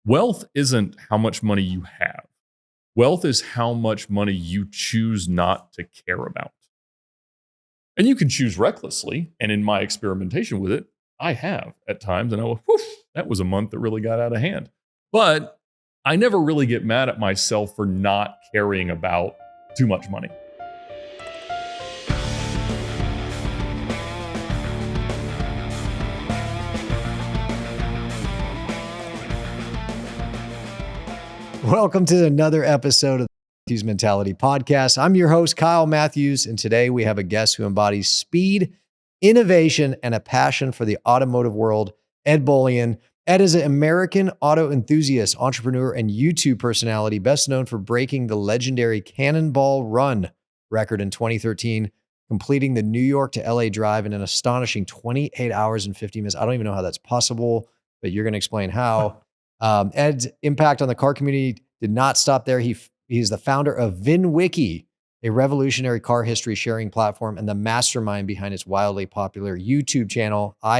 Wealth isn't how much money you have. Wealth is how much money you choose not to care about. And you can choose recklessly. And in my experimentation with it, I have at times. And I go, whoof, that was a month that really got out of hand. But I never really get mad at myself for not caring about too much money. Welcome to another episode of the Matthews Mentality Podcast. I'm your host, Kyle Matthews, and today we have a guest who embodies speed, innovation, and a passion for the automotive world, Ed Bolian. Ed is an American auto enthusiast, entrepreneur, and YouTube personality, best known for breaking the legendary Cannonball Run record in 2013, completing the New York to LA drive in an astonishing 28 hours and 50 minutes. I don't even know how that's possible, but you're going to explain how. Ed's impact on the car community did not stop there. He's the founder of VINwiki, a revolutionary car history sharing platform, and the mastermind behind its wildly popular YouTube channel. I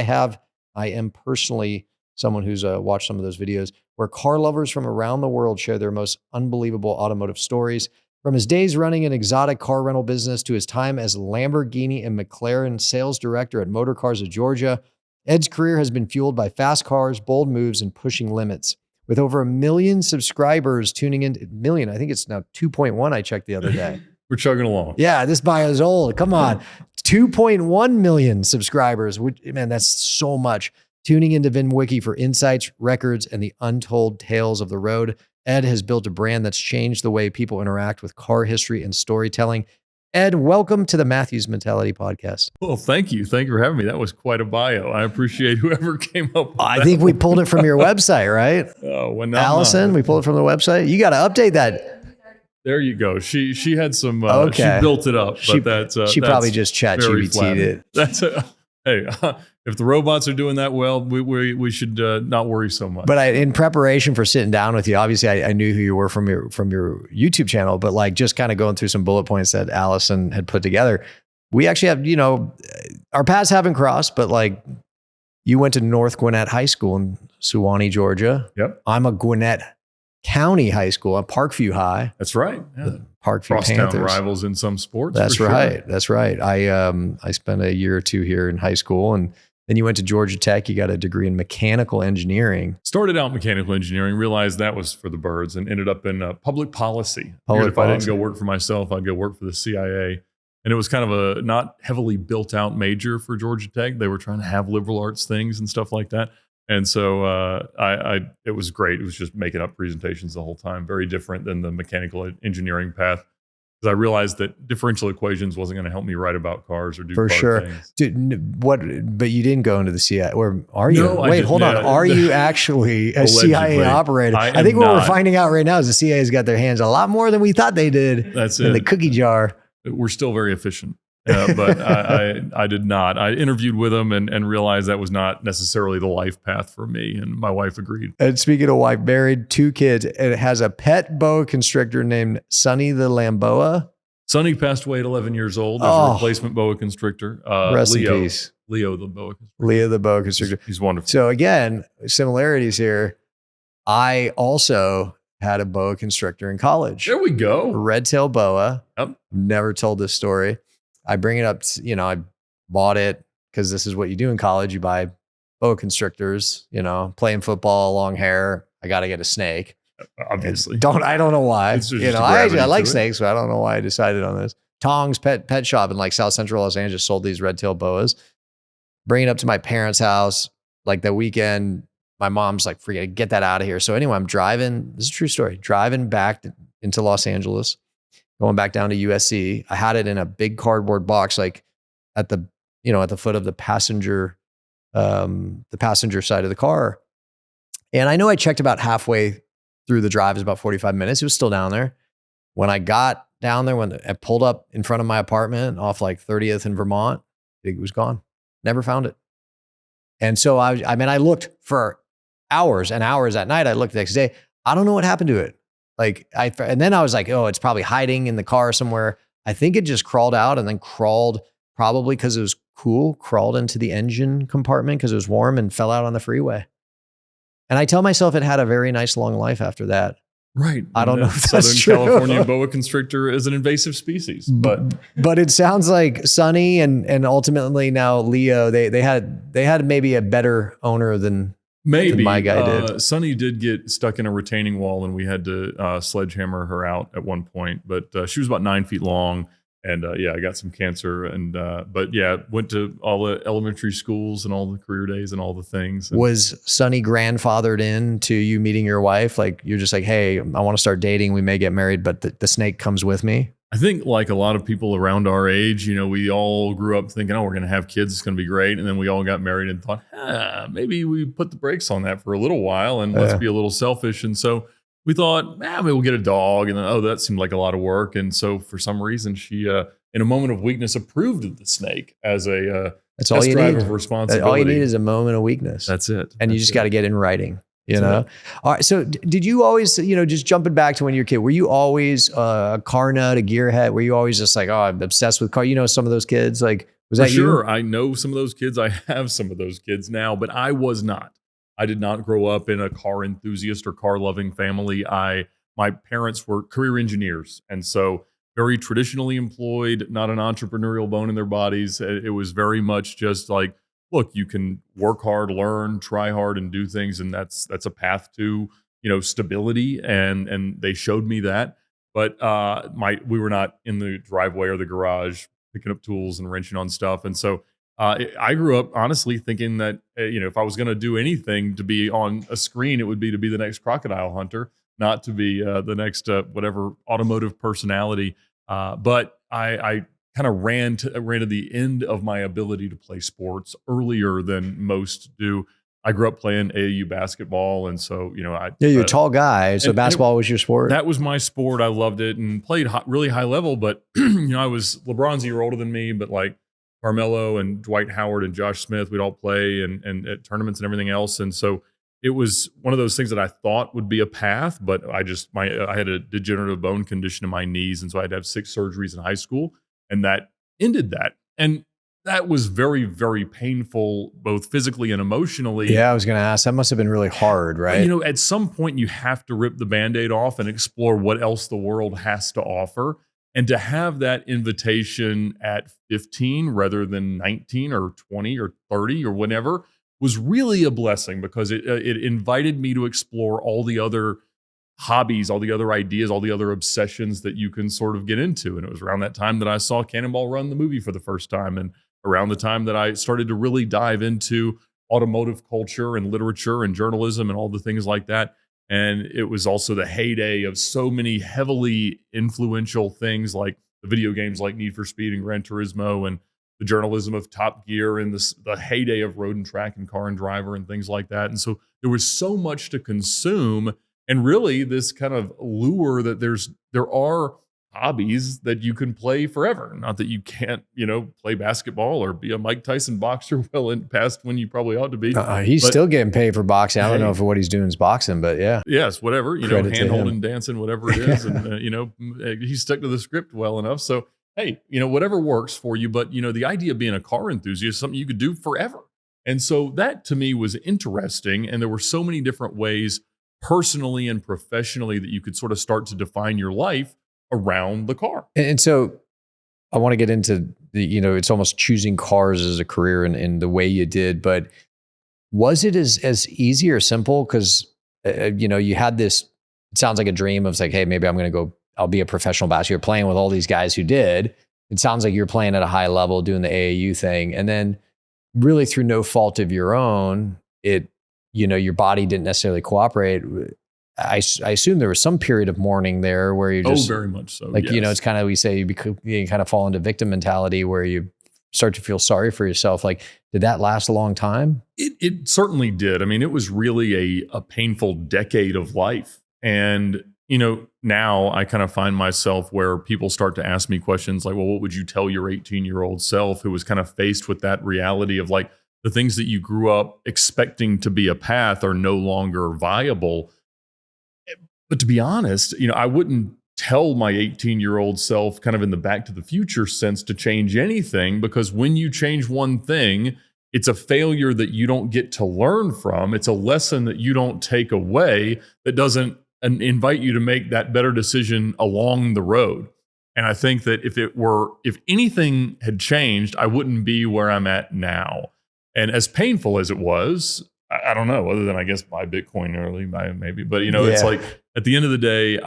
am personally someone who's watched some of those videos where car lovers from around the world share their most unbelievable automotive stories. From his days running an exotic car rental business to his time as Lamborghini and McLaren sales director at Motor Cars of Georgia, Ed's career has been fueled by fast cars, bold moves, and pushing limits. With over 1 million subscribers tuning in, I think it's now 2.1, I checked the other day. We're chugging along. Yeah, this bio is old. Come on. 2.1 million subscribers. Man, that's so much. Tuning into VINwiki for insights, records, and the untold tales of the road. Ed has built a brand that's changed the way people interact with car history and storytelling. Ed, welcome to the Matthews Mentality Podcast. Well, thank you. Thank you for having me. That was quite a bio. I appreciate whoever came up with that. I think we pulled it from your website, right? Oh, when Allison, we pulled it from the website. You got to update that. There you go. She had some, she built it up, but she probably just chat GPT'd it. That's hey, if the robots are doing that well, we should not worry so much. But in preparation for sitting down with you, obviously I knew who you were from your YouTube channel, but like just kind of going through some bullet points that Allison had put together. We actually have, our paths haven't crossed, but like you went to North Gwinnett High School in Suwanee, Georgia. Yep. I'm a Gwinnett County High School, a Parkview High. That's right. Yeah. Parkview Crosstown Panthers. rivals in some sports. That's for right. Sure. That's right. I spent a year or two here in high school, and then you went to Georgia Tech. You got a degree in mechanical engineering. Started out mechanical engineering, realized that was for the birds, and ended up in public policy. Public policy. I didn't policy. go work for myself, I'd go work for the CIA. And it was kind of a not heavily built out major for Georgia Tech. They were trying to have liberal arts things and stuff like that. And so it was great. It was just making up presentations the whole time. Very different than the mechanical engineering path. Because I realized that differential equations wasn't going to help me write about cars or do For car sure. things. Dude, but you didn't go into the CIA, or are you? No, I Wait, didn't. hold on. Yeah. Are you actually a CIA Allegedly. operator? I think am what we're not. finding out right now is the CIA's got their hands a lot more than we thought they did That's in it. the cookie jar. We're still very efficient. But I did not. I interviewed with them and realized that was not necessarily the life path for me. And my wife agreed. And speaking of wife, married, 2 kids, and it has a pet boa constrictor named Sonny the Lamboa. Sonny passed away at 11 years old. There's a replacement boa constrictor. Rest Leo, in peace. Leo the boa constrictor. Leo the boa constrictor. He's wonderful. So again, similarities here. I also had a boa constrictor in college. There we go. Red-tailed boa. Yep. Never told this story. I bring it up, I bought it because this is what you do in college. You buy boa constrictors, playing football, long hair. I got to get a snake. Obviously. I don't know why. It's just I gravity like to it. snakes, but I don't know why I decided on this. Tong's pet shop in like South Central Los Angeles sold these red-tailed boas. Bring it up to my parents' house. Like the weekend, my mom's like, forget it, get that out of here. So anyway, I'm driving. This is a true story. Driving back into Los Angeles, going back down to USC. I had it in a big cardboard box, like at the foot of the passenger side of the car. And I know I checked about halfway through the drive. It was about 45 minutes. It was still down there. When I got down there, when I pulled up in front of my apartment off like 30th in Vermont, it was gone. Never found it. And so I looked for hours and hours at night. I looked the next day. I don't know what happened to it. And then I was like, oh, it's probably hiding in the car somewhere. I think it just crawled out and then crawled, probably because it was cool, crawled into the engine compartment because it was warm and fell out on the freeway. And I tell myself it had a very nice long life after that. Right. I don't know if that's Southern true. California boa constrictor is an invasive species, but it sounds like Sonny and ultimately now Leo, they had maybe a better owner than maybe my guy did. Sonny did get stuck in a retaining wall, and we had to sledgehammer her out at one point. But she was about 9 feet long, and I got some cancer. And but went to all the elementary schools and all the career days and all the things. And was Sonny grandfathered in to you meeting your wife? Like you're just like, hey, I want to start dating. We may get married, but the snake comes with me. I think like a lot of people around our age, we all grew up thinking, oh, we're going to have kids. It's going to be great. And then we all got married and thought, maybe we put the brakes on that for a little while and let's be a little selfish. And so we thought, maybe we'll get a dog. And then, that seemed like a lot of work. And so for some reason, she, in a moment of weakness, approved of the snake as a that's all you drive need. of responsibility. All you need is a moment of weakness. That's it. And you just got to get in writing. All right. So did you always, just jumping back to when you were a kid, were you always a car nut, a gearhead? Were you always just like, oh, I'm obsessed with car? Some of those kids, like, was that you? Sure. I know some of those kids. I have some of those kids now, but I was not. I did not grow up in a car enthusiast or car loving family. My parents were career engineers. And so very traditionally employed, not an entrepreneurial bone in their bodies. It was very much just like, look, you can work hard, learn, try hard, and do things, and that's a path to stability. And they showed me that. But we were not in the driveway or the garage picking up tools and wrenching on stuff. And so I grew up honestly thinking that if I was going to do anything to be on a screen, it would be to be the next crocodile hunter, not to be the next whatever automotive personality. But I kind of ran to the end of my ability to play sports earlier than most do. I grew up playing AAU basketball, and so you're a tall guy, so basketball was your sport. That was my sport. I loved it and played really high level. But I was LeBron's a year older than me, but like Carmelo and Dwight Howard and Josh Smith, we'd all play and at tournaments and everything else. And so it was one of those things that I thought would be a path, but I had a degenerative bone condition in my knees, and so I had to have 6 surgeries in high school. And that ended that. And that was very, very painful, both physically and emotionally. Yeah, I was going to ask, that must have been really hard, right? But, at some point you have to rip the Band-Aid off and explore what else the world has to offer. And to have that invitation at 15 rather than 19 or 20 or 30 or whatever was really a blessing, because it invited me to explore all the other hobbies, all the other ideas, all the other obsessions that you can sort of get into. And it was around that time that I saw Cannonball Run, the movie, for the first time, and around the time that I started to really dive into automotive culture and literature and journalism and all the things like that. And it was also the heyday of so many heavily influential things like the video games like Need for Speed and Gran Turismo, and the journalism of Top Gear, and the heyday of Road and Track and Car and Driver and things like that. And so there was so much to consume. And really, this kind of lure that there are hobbies that you can play forever. Not that you can't, play basketball or be a Mike Tyson boxer well in past when you probably ought to be. He's still getting paid for boxing. I don't know if what he's doing is boxing, but yeah. Yes, whatever, hand holding, dancing, whatever it is. And, he's stuck to the script well enough. So, hey, whatever works for you. But, the idea of being a car enthusiast is something you could do forever. And so that to me was interesting. And there were so many different ways personally and professionally that you could sort of start to define your life around the car. And so I want to get into the, it's almost choosing cars as a career in the way you did, but was it as easy or simple? Because, you had this, it sounds like a dream of like, hey, maybe I'll be a professional basketball. You're playing with all these guys who did. It sounds like you're playing at a high level, doing the AAU thing. And then really through no fault of your own, your body didn't necessarily cooperate. I assume there was some period of mourning there where you just, very much so. Like, yes. It's kind of, we say you kind of fall into victim mentality where you start to feel sorry for yourself. Like, did that last a long time? It certainly did. I mean, it was really a painful decade of life. And, now I kind of find myself where people start to ask me questions like, well, what would you tell your 18-year-old self who was kind of faced with that reality of like, the things that you grew up expecting to be a path are no longer viable. But to be honest, I wouldn't tell my 18-year-old self kind of in the Back to the Future sense to change anything, because when you change one thing, it's a failure that you don't get to learn from. It's a lesson that you don't take away that doesn't invite you to make that better decision along the road. And I think that if anything had changed, I wouldn't be where I'm at now. And as painful as it was, I don't know, other than I guess buy Bitcoin early, maybe. But it's like at the end of the day,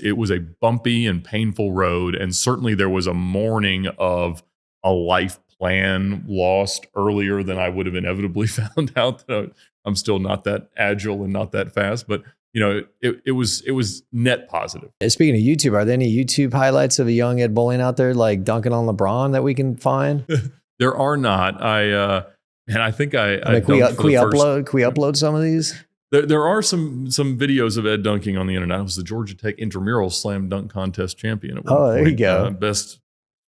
it was a bumpy and painful road, and certainly there was a mourning of a life plan lost earlier than I would have inevitably found out that I'm still not that agile and not that fast. But it was net positive. Speaking of YouTube, are there any YouTube highlights of a young Ed Bolian out there like dunking on LeBron that we can find? There are not. I think I can we upload some of these? There are some videos of Ed dunking on the internet. I was the Georgia Tech intramural slam dunk contest champion at one point. There you go. Best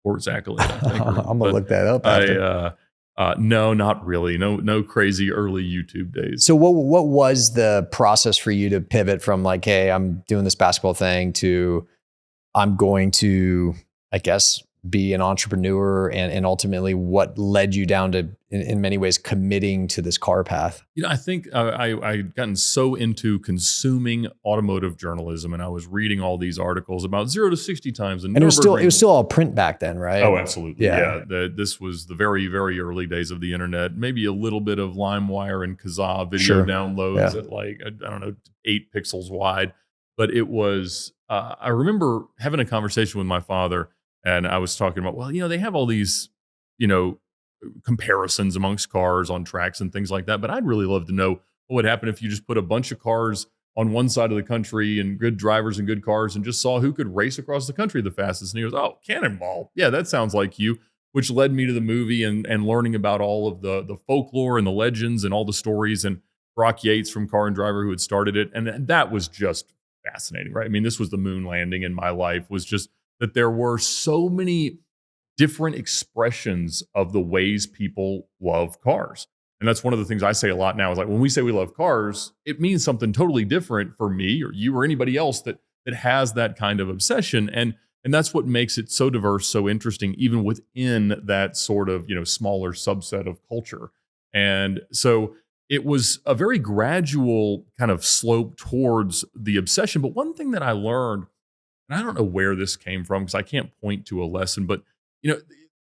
sports accolade, I think. I'm gonna look that up after. No, not really. No crazy early YouTube days. So what was the process for you to pivot from like, hey, I'm doing this basketball thing to I'm going to, I guess, be an entrepreneur, and ultimately what led you down to, in many ways, committing to this car path? I think I'd gotten so into consuming automotive journalism, and I was reading all these articles about 0 to 60 times. And it was still all print back then, right? Oh, absolutely. Yeah. This was the very, very early days of the internet. Maybe a little bit of LimeWire and Kazaa video downloads at like, I don't know, 8 pixels wide. But it was, I remember having a conversation with my father, and I was talking about, well, they have all these, comparisons amongst cars on tracks and things like that. But I'd really love to know what would happen if you just put a bunch of cars on one side of the country and good drivers and good cars and just saw who could race across the country the fastest. And he goes, oh, Cannonball. Yeah, that sounds like you, which led me to the movie and learning about all of the folklore and the legends and all the stories, and Brock Yates from Car and Driver who had started it. And that was just fascinating, right? I mean, this was the moon landing in my life, was just that there were so many different expressions of the ways people love cars. And that's one of the things I say a lot now is like, when we say we love cars, it means something totally different for me or you or anybody else that has that kind of obsession. And that's what makes it so diverse, so interesting, even within that sort of, smaller subset of culture. And so it was a very gradual kind of slope towards the obsession. But one thing that I learned, and I don't know where this came from because I can't point to a lesson, but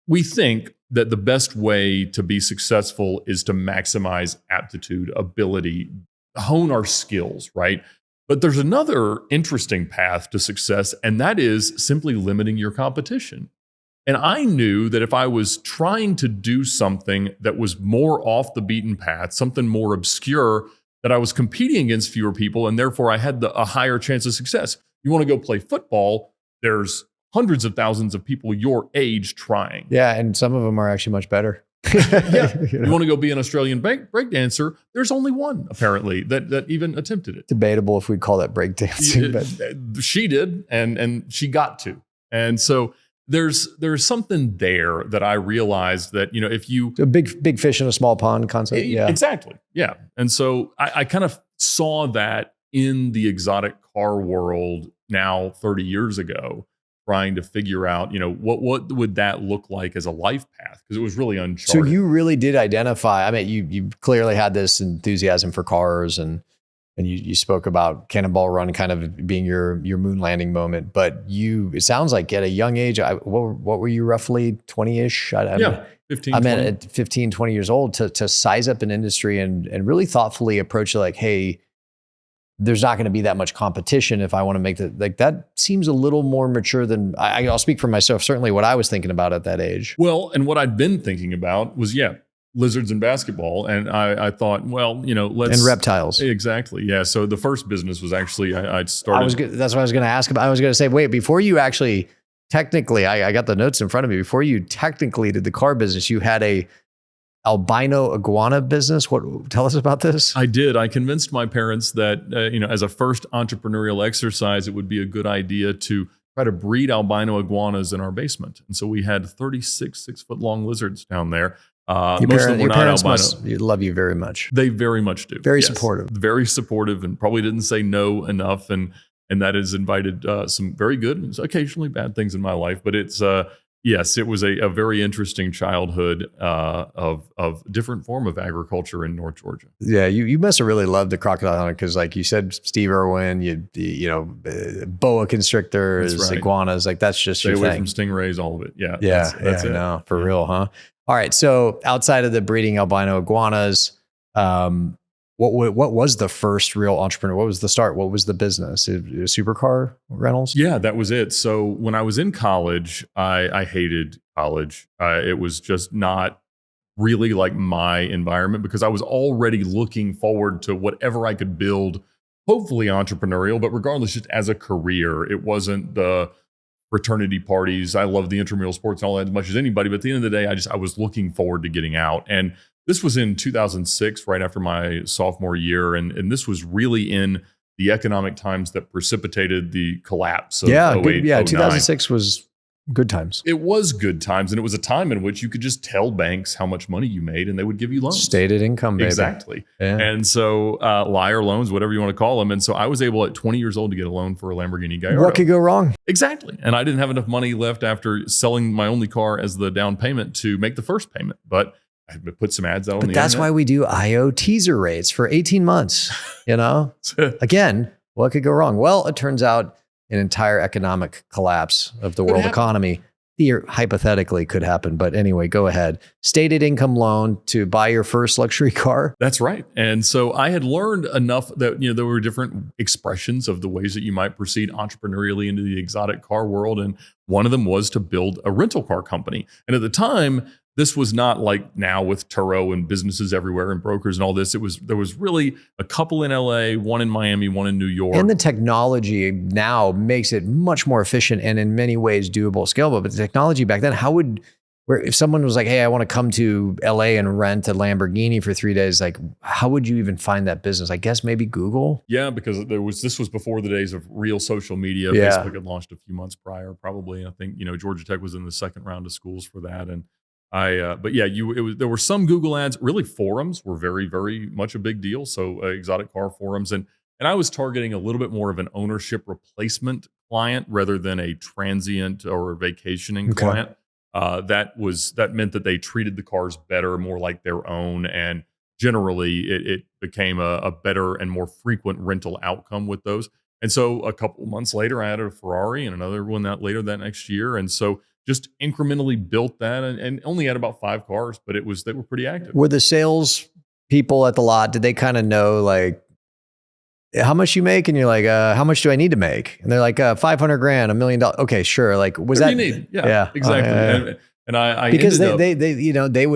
we think that the best way to be successful is to maximize aptitude, ability, hone our skills, right? But there's another interesting path to success, and that is simply limiting your competition. And I knew that if I was trying to do something that was more off the beaten path, something more obscure, that I was competing against fewer people, and therefore I had a higher chance of success. You want to go play football, there's hundreds of thousands of people your age trying. Yeah, and some of them are actually much better. Yeah. You want to go be an Australian break dancer, there's only one, apparently, that even attempted it. Debatable if we'd call that break dancing. But she did, and she got to. And so there's something there that I realized that, if you... A big fish in a small pond concept. Yeah, exactly. Yeah. And so I kind of saw that in the exotic car world now 30 years ago, trying to figure out, what would that look like as a life path? Because it was really uncharted. So you really did identify, I mean, you clearly had this enthusiasm for cars, and you spoke about Cannonball Run kind of being your moon landing moment, but it sounds like at a young age, what were you, roughly 20-ish? 15, I mean, at 15, 20 years old to size up an industry and really thoughtfully approach it like, hey, there's not going to be that much competition if I want to make that seems a little more mature than I'll speak for myself. Certainly what I was thinking about at that age. Well, and what I'd been thinking about was, lizards and basketball. And I thought, well, let's... And reptiles. Exactly. Yeah. So the first business was actually, I started... That's what I was going to ask about. I was going to say, wait, before you actually technically, I got the notes in front of me, before you technically did the car business, you had a albino iguana business. Tell us about this. I did. I convinced my parents that, as a first entrepreneurial exercise, it would be a good idea to try to breed albino iguanas in our basement. And so we had 36 6-foot-long lizards down there. Your parents must love you very much. They very much do. Very supportive. Very supportive, and probably didn't say no enough. And that has invited some very good and occasionally bad things in my life. But it's Yes, it was a very interesting childhood of different form of agriculture in North Georgia. Yeah, you must have really loved the crocodile hunting because, like you said, Steve Irwin, boa constrictors, That's right. iguanas, like that's just Stay your away thing. from stingrays, all of it. Yeah, Yeah, that's I it. know, for real, huh? All right, so outside of the breeding albino iguanas, what was the first real entrepreneur? What was the start? What was the business? Supercar rentals? Yeah, that was it. So when I was in college, I hated college. It was just not really like my environment because I was already looking forward to whatever I could build, hopefully entrepreneurial, but regardless, just as a career. It wasn't the fraternity parties. I love the intramural sports and all that as much as anybody. But at the end of the day, I was looking forward to getting out. And this was in 2006, right after my sophomore year. And this was really in the economic times that precipitated the collapse of 08, 09. 2006 was good times. It was good times. And it was a time in which you could just tell banks how much money you made and they would give you loans. Stated income, baby. Exactly. Yeah. And so liar loans, whatever you want to call them. And so I was able at 20 years old to get a loan for a Lamborghini Gallardo. What could go wrong? Exactly. And I didn't have enough money left after selling my only car as the down payment to make the first payment. But I put some ads out on the But that's internet. why we do IO teaser rates for 18 months, Again, what could go wrong? Well, it turns out an entire economic collapse of the world economy hypothetically could happen. But anyway, go ahead. Stated income loan to buy your first luxury car. That's right. And so I had learned enough that, there were different expressions of the ways that you might proceed entrepreneurially into the exotic car world. And one of them was to build a rental car company. And at the time, this was not like now with Turo and businesses everywhere and brokers and all this. There was really a couple in LA, one in Miami, one in New York. And the technology now makes it much more efficient and in many ways doable, scalable. But the technology back then, if someone was like, hey, I want to come to LA and rent a Lamborghini for 3 days, like how would you even find that business? I guess maybe Google. Yeah, because this was before the days of real social media. Yeah. Facebook had launched a few months prior, probably. I think, Georgia Tech was in the second round of schools for that. And there were some Google ads. Really, forums were very, very much a big deal. So exotic car forums, and I was targeting a little bit more of an ownership replacement client rather than a transient or a vacationing client. That meant that they treated the cars better, more like their own, and generally it became a better and more frequent rental outcome with those. And so a couple months later, I added a Ferrari and another one later that next year, and so just incrementally built that and only had about 5 cars, but they were pretty active. Were the sales people at the lot, did they kind of know like how much you make? And you're like, how much do I need to make? And they're like, $500,000, $1 million. Okay, sure. Like, was that? You need? Yeah, exactly. And I because they they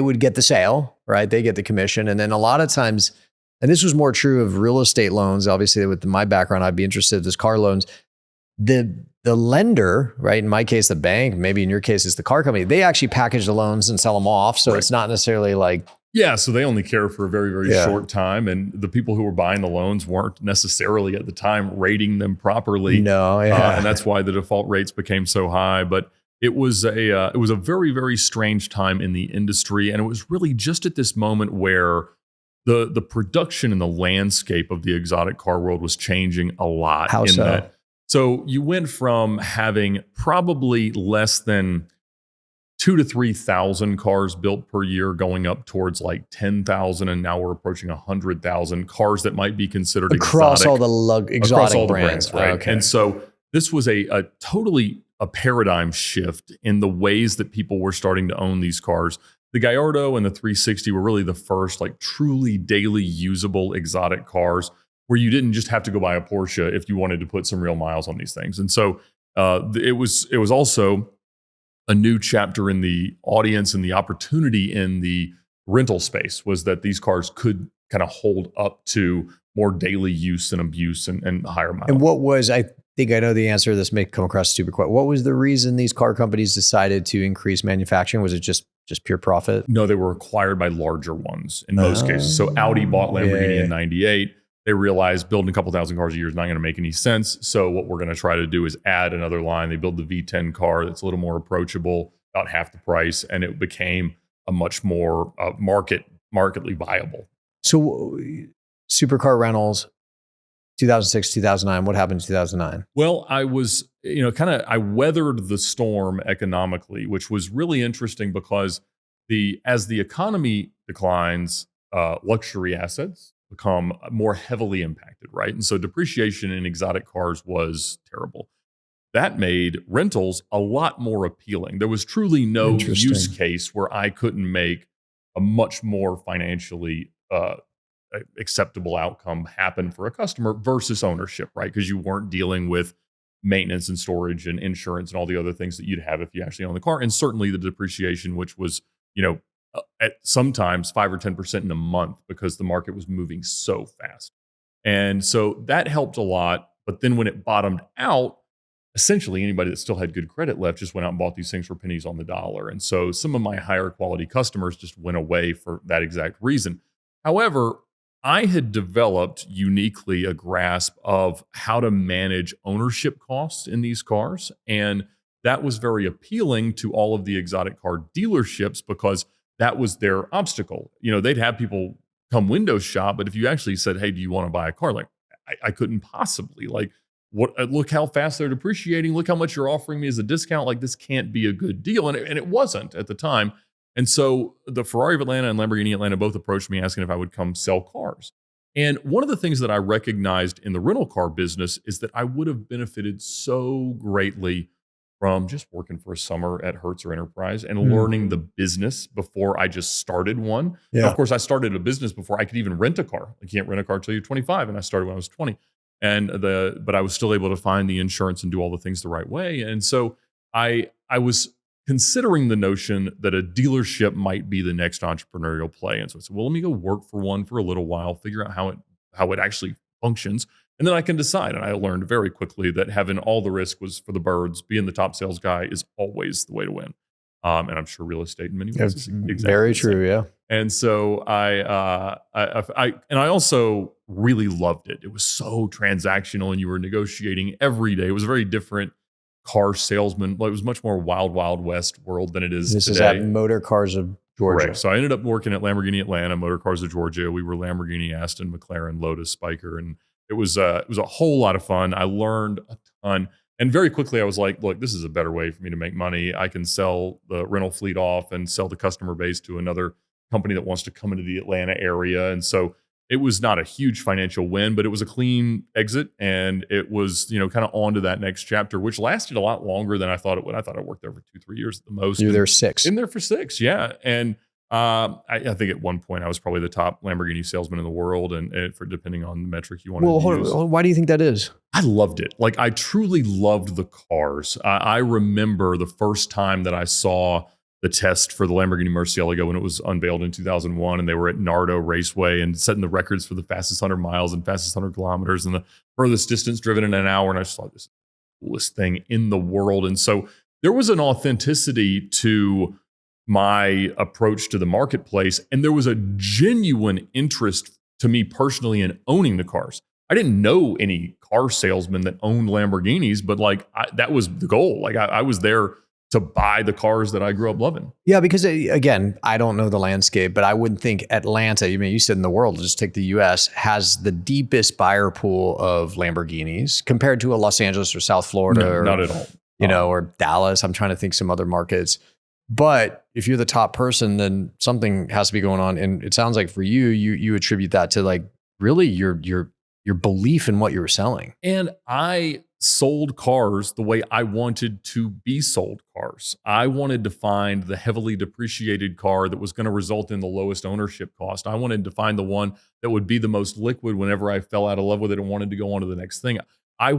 would get the sale, right? They get the commission. And then a lot of times, and this was more true of real estate loans. Obviously with my background, I'd be interested in this car loans. The lender, right? In my case, the bank, maybe in your case, it's the car company. They actually package the loans and sell them off. So It's not necessarily like, yeah, so they only care for a very, very short time. And the people who were buying the loans weren't necessarily at the time rating them properly. No, yeah. And that's why the default rates became so high. But it was a very, very strange time in the industry. And it was really just at this moment where the production and the landscape of the exotic car world was changing a lot. How so? So you went from having probably less than 2,000 to 3,000 cars built per year, going up towards like 10,000, and now we're approaching 100,000 cars that might be considered across exotic, all the exotic across all brands, the brands, right? Okay. And so this was a totally a paradigm shift in the ways that people were starting to own these cars. The Gallardo and the 360 were really the first like truly daily usable exotic cars, where you didn't just have to go buy a Porsche if you wanted to put some real miles on these things. And so it was also a new chapter in the audience and the opportunity in the rental space, was that these cars could kind of hold up to more daily use and abuse and higher mileage. And what was, I think I know the answer to this, may come across stupid quick. What was the reason these car companies decided to increase manufacturing? Was it just pure profit? No, they were acquired by larger ones in most cases. So Audi bought Lamborghini in 98. They realized building a couple thousand cars a year is not going to make any sense. So what we're going to try to do is add another line. They build the V10 car that's a little more approachable, about half the price, and it became a much more markedly viable. So supercar rentals, 2006, 2009. What happened in 2009? Well, I was, I weathered the storm economically, which was really interesting because as the economy declines, luxury assets become more heavily impacted, right? And so depreciation in exotic cars was terrible. That made rentals a lot more appealing. There was truly no use case where I couldn't make a much more financially acceptable outcome happen for a customer versus ownership, right? Because you weren't dealing with maintenance and storage and insurance and all the other things that you'd have if you actually own the car. And certainly the depreciation, which was, at sometimes 5 or 10% in a month because the market was moving so fast. And so that helped a lot. But then when it bottomed out, essentially anybody that still had good credit left just went out and bought these things for pennies on the dollar. And so some of my higher quality customers just went away for that exact reason. However, I had developed uniquely a grasp of how to manage ownership costs in these cars. And that was very appealing to all of the exotic car dealerships because that was their obstacle. They'd have people come window shop, but if you actually said, hey, do you want to buy a car? Like, I couldn't possibly. Look how fast they're depreciating. Look how much you're offering me as a discount. Like, this can't be a good deal. And it wasn't at the time. And so the Ferrari of Atlanta and Lamborghini Atlanta both approached me asking if I would come sell cars. And one of the things that I recognized in the rental car business is that I would have benefited so greatly from just working for a summer at Hertz or Enterprise and learning the business before I just started one. Yeah. Of course, I started a business before I could even rent a car. You can't rent a car until you're 25, and I started when I was 20. But I was still able to find the insurance and do all the things the right way. And so I was considering the notion that a dealership might be the next entrepreneurial play. And so I said, well, let me go work for one for a little while, figure out how it actually functions. And then I can decide. And I learned very quickly that having all the risk was for the birds. Being the top sales guy is always the way to win. And I'm sure real estate in many ways is exactly very true. Yeah. And so I also really loved it. It was so transactional and you were negotiating every day. It was a very different car salesman. It was much more wild, wild west world than it is This today. is at Motor Cars of Georgia. Correct. So I ended up working at Lamborghini Atlanta, Motor Cars of Georgia. We were Lamborghini, Aston, McLaren, Lotus, Spiker, and it was a whole lot of fun. I learned a ton. And very quickly, I was like, look, this is a better way for me to make money. I can sell the rental fleet off and sell the customer base to another company that wants to come into the Atlanta area. And so it was not a huge financial win, but it was a clean exit. And it was, kind of on to that next chapter, which lasted a lot longer than I thought it would. I thought I worked there for 2-3 years at the most. You were there 6. In there for 6, yeah. And I think at one point I was probably the top Lamborghini salesman in the world, and for depending on the metric you want to use. Why do you think that is? I loved it. Like, I truly loved the cars. I remember the first time that I saw the test for the Lamborghini Murcielago when it was unveiled in 2001, and they were at Nardo Raceway and setting the records for the fastest 100 miles and fastest 100 kilometers and the furthest distance driven in an hour. And I just thought, this is the coolest thing in the world. And so there was an authenticity to my approach to the marketplace, and there was a genuine interest to me personally in owning the cars. I didn't know any car salesman that owned Lamborghinis, but that was the goal. Like, I was there to buy the cars that I grew up loving. Yeah, because again, I don't know the landscape, but I wouldn't think Atlanta, you said in the world, just take the US, has the deepest buyer pool of Lamborghinis compared to a Los Angeles or South Florida. No, not at all. Or Dallas. I'm trying to think some other markets. But if you're the top person, then something has to be going on. And it sounds like for you attribute that to like really your belief in what you were selling. And I sold cars the way I wanted to be sold cars. I wanted to find the heavily depreciated car that was going to result in the lowest ownership cost. I wanted to find the one that would be the most liquid whenever I fell out of love with it and wanted to go on to the next thing. I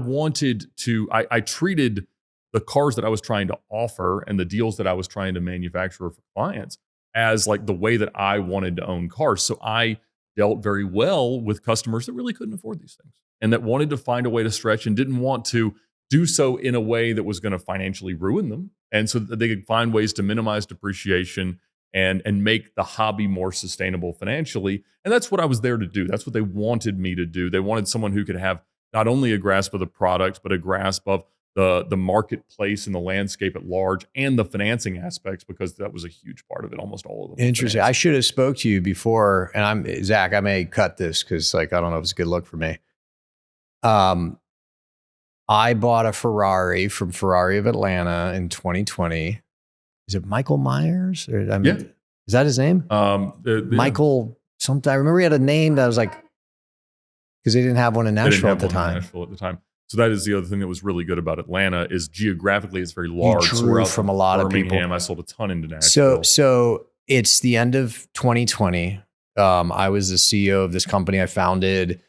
treated the cars that I was trying to offer and the deals that I was trying to manufacture for clients as like the way that I wanted to own cars. So I dealt very well with customers that really couldn't afford these things and that wanted to find a way to stretch and didn't want to do so in a way that was going to financially ruin them. And so that they could find ways to minimize depreciation and make the hobby more sustainable financially. And that's what I was there to do. That's what they wanted me to do. They wanted someone who could have not only a grasp of the product, but a grasp of the marketplace and the landscape at large and the financing aspects, because that was a huge part of it. Almost all of them. Interesting. I should have spoke to you before, and Zach, I may cut this because I don't know if it's a good look for me. I bought a Ferrari from Ferrari of Atlanta in 2020. Is it Michael Myers? Or, Yeah. Is that his name? Michael something. I remember he had a name that was like, because they didn't have one in Nashville at the time. So that is the other thing that was really good about Atlanta is geographically it's very large. You drew from a lot of people. I sold a ton into Nashville. So it's the end of 2020. I was the CEO of this company I founded.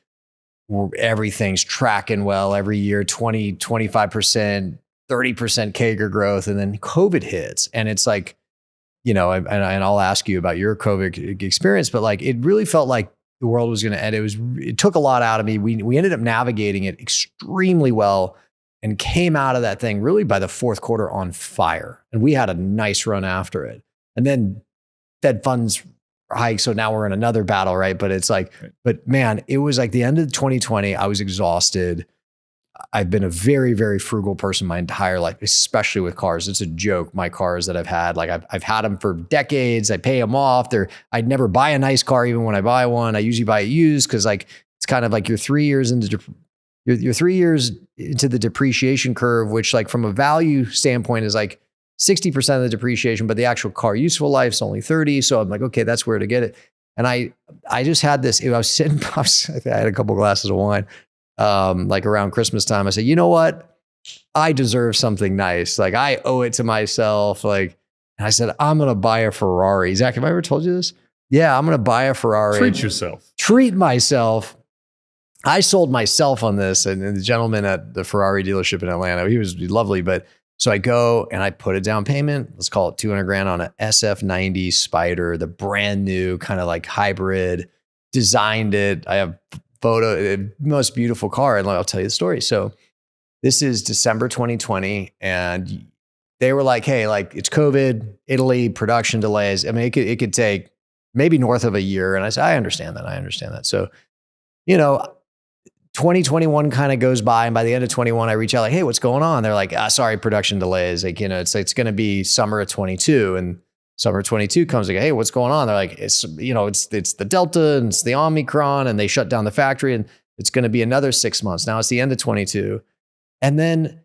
Everything's tracking well every year, 20, 25%, 30% CAGR growth. And then COVID hits. And it's like, and I'll ask you about your COVID experience, but like, it really felt like the world was going to end. It took a lot out of me. We ended up navigating it extremely well and came out of that thing really by the fourth quarter on fire. And we had a nice run after it. And then Fed funds hike. So now we're in another battle, right? But it's like, but man, it was like the end of 2020. I was exhausted. I've been a very, very frugal person my entire life, especially with cars. It's a joke. My cars that I've had, like I've had them for decades. I pay them off. I'd never buy a nice car. Even when I buy one, I usually buy it used. Cause like, it's kind of like you're 3 years into the depreciation curve, which like from a value standpoint is like 60% of the depreciation, but the actual car useful life is only 30. So I'm like, okay, that's where to get it. And I just had this, I was sitting, I had a couple glasses of wine, like around Christmas time. I said, you know what? I deserve something nice. Like I owe it to myself. Like, and I said, I'm going to buy a Ferrari. Zach, have I ever told you this? Yeah, I'm going to buy a Ferrari. Treat yourself. Treat myself. I sold myself on this. And the gentleman at the Ferrari dealership in Atlanta, he was lovely, but so I go and I put a down payment, let's call it $200,000 on an SF90 Spider, the brand new kind of like hybrid, designed it. I have photo, most beautiful car. And I'll tell you the story. So this is December 2020. And they were like, hey, like it's COVID, Italy, production delays. I mean, it could take maybe north of a year. And I said, I understand that. So, 2021 kind of goes by, and by the end of 21, I reach out like, hey, what's going on? They're like, sorry, production delays. Like, it's going to be summer of 22, and summer of 22 comes like, hey, what's going on? They're like, it's the Delta and it's the Omicron, and they shut down the factory, and it's going to be another 6 months. Now it's the end of 22. And then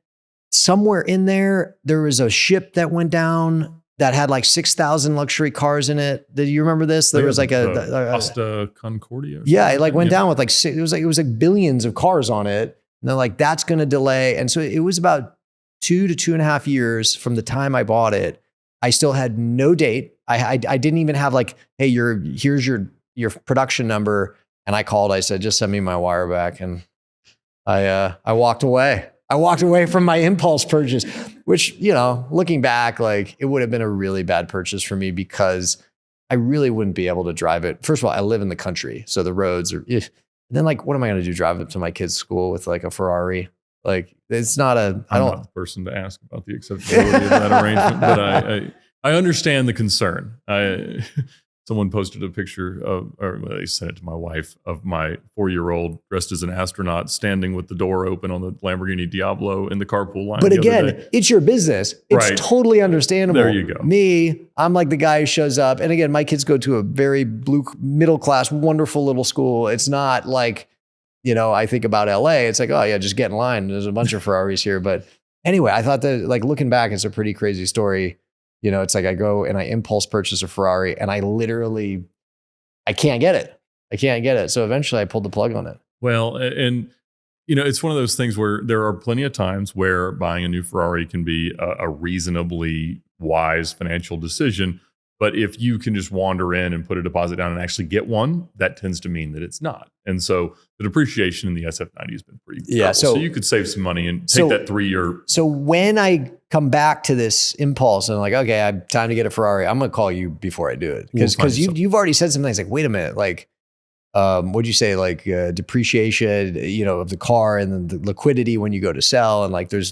somewhere in there was a ship that went down that had like 6,000 luxury cars in it. Do you remember this? There was like a Costa Concordia. Yeah, it like went down with like it was like billions of cars on it. And they're like, that's going to delay. And so it was about 2 to 2.5 years from the time I bought it. I still had no date. I didn't even have like, hey, here's your production number. And I called. I said, just send me my wire back. And I walked away. I walked away from my impulse purchase, which, looking back, like it would have been a really bad purchase for me because I really wouldn't be able to drive it. First of all, I live in the country, so the roads are, and then like, what am I going to do? Drive up to my kid's school with like a Ferrari? Like it's not I'm not the person to ask about the acceptability of that arrangement, but I understand the concern. Someone posted a picture or they sent it to my wife of my 4-year-old dressed as an astronaut standing with the door open on the Lamborghini Diablo in the carpool line. But again, it's your business. It's totally understandable. There you go. Me, I'm like the guy who shows up. And again, my kids go to a very blue, middle class, wonderful little school. It's not like, I think about LA. It's like, oh yeah, just get in line. There's a bunch of Ferraris here. But anyway, I thought that like looking back, it's a pretty crazy story. It's like I go and I impulse purchase a Ferrari and I can't get it. So eventually I pulled the plug on it. Well, and it's one of those things where there are plenty of times where buying a new Ferrari can be a reasonably wise financial decision. But if you can just wander in and put a deposit down and actually get one, that tends to mean that it's not. And so the depreciation in the SF90 has been pretty terrible. So you could save some money and take that 3-year. So when I come back to this impulse and I'm like, okay, I have time to get a Ferrari, I'm going to call you before I do it. Because you've already said some things like, wait a minute, like, what'd you say? Like depreciation, of the car and then the liquidity when you go to sell. And like, there's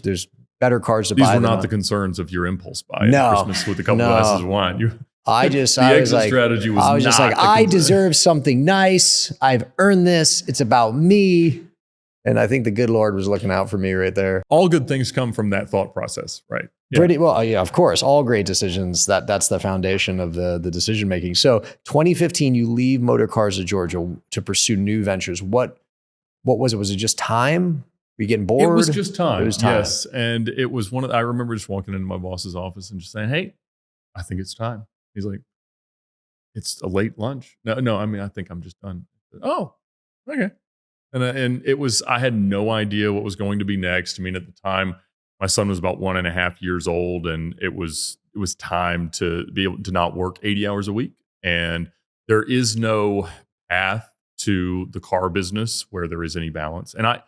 better cars to buy. These were not the concerns of your impulse buy at Christmas with a couple glasses of wine. I was like, I deserve something nice. I've earned this. It's about me. And I think the good Lord was looking out for me right there. All good things come from that thought process, right? Yeah. Pretty well, yeah, of course. All great decisions. That's the foundation of the decision making. So 2015, you leave Motor Cars of Georgia to pursue new ventures. What what was it? Was it just time? Were you getting bored? It was just time. It was time. Yes. And it was I remember just walking into my boss's office and just saying, hey, I think it's time. He's like, it's a late lunch. No, I mean, I think I'm just done. Oh, okay. And it was, I had no idea what was going to be next. I mean, at the time, my son was about 1.5 years old, and it was time to be able to not work 80 hours a week. And there is no path to the car business where there is any balance. And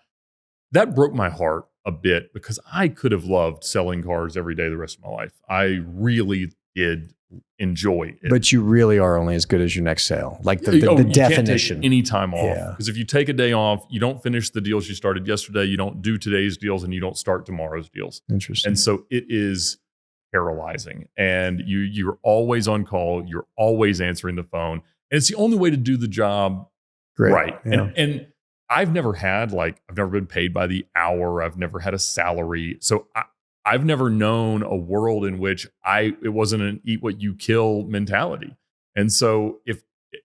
that broke my heart a bit, because I could have loved selling cars every day the rest of my life. I really did enjoy it. But you really are only as good as your next sale. Like the you definition. can't take any time off. Yeah. Because if you take a day off, you don't finish the deals you started yesterday, you don't do today's deals, and you don't start tomorrow's deals. Interesting. And so it is paralyzing. And you're always on call. You're always answering the phone. And it's the only way to do the job right. Yeah. And I've never been paid by the hour. I've never had a salary. So I've never known a world in which it wasn't an eat what you kill mentality. And so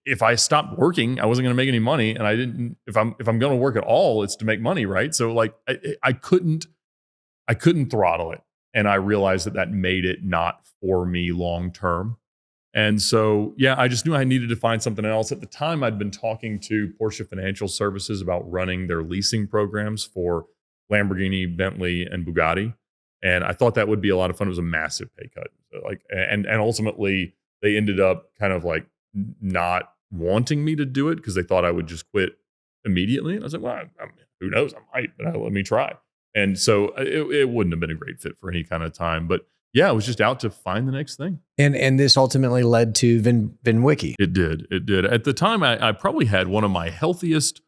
if I stopped working, I wasn't going to make any money. And if I'm going to work at all, it's to make money. Right. So like I couldn't throttle it. And I realized that made it not for me long term. And so, yeah, I just knew I needed to find something else. At the time, I'd been talking to Porsche Financial Services about running their leasing programs for Lamborghini, Bentley, and Bugatti. And I thought that would be a lot of fun. It was a massive pay cut. So and ultimately, they ended up kind of like not wanting me to do it because they thought I would just quit immediately. And I was like, well, who knows? I might, but let me try. And so it wouldn't have been a great fit for any kind of time. But yeah, I was just out to find the next thing. And this ultimately led to VINwiki. It did. At the time, I probably had one of my healthiest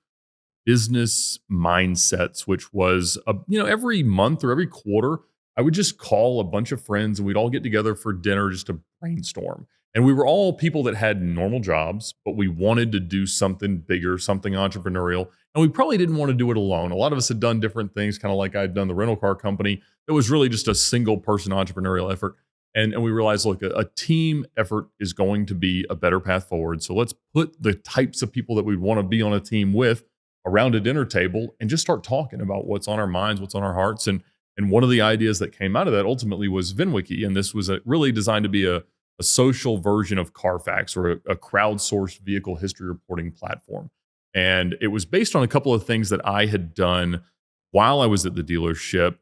business mindsets, which was, every month or every quarter, I would just call a bunch of friends and we'd all get together for dinner just to brainstorm. And we were all people that had normal jobs, but we wanted to do something bigger, something entrepreneurial. And we probably didn't want to do it alone. A lot of us had done different things, kind of like I'd done the rental car company. It was really just a single person entrepreneurial effort. And we realized, look, a team effort is going to be a better path forward. So let's put the types of people that we'd want to be on a team with around a dinner table and just start talking about what's on our minds, what's on our hearts. And one of the ideas that came out of that ultimately was VINwiki. And this was really designed to be a social version of Carfax, or a crowdsourced vehicle history reporting platform. And it was based on a couple of things that I had done while I was at the dealership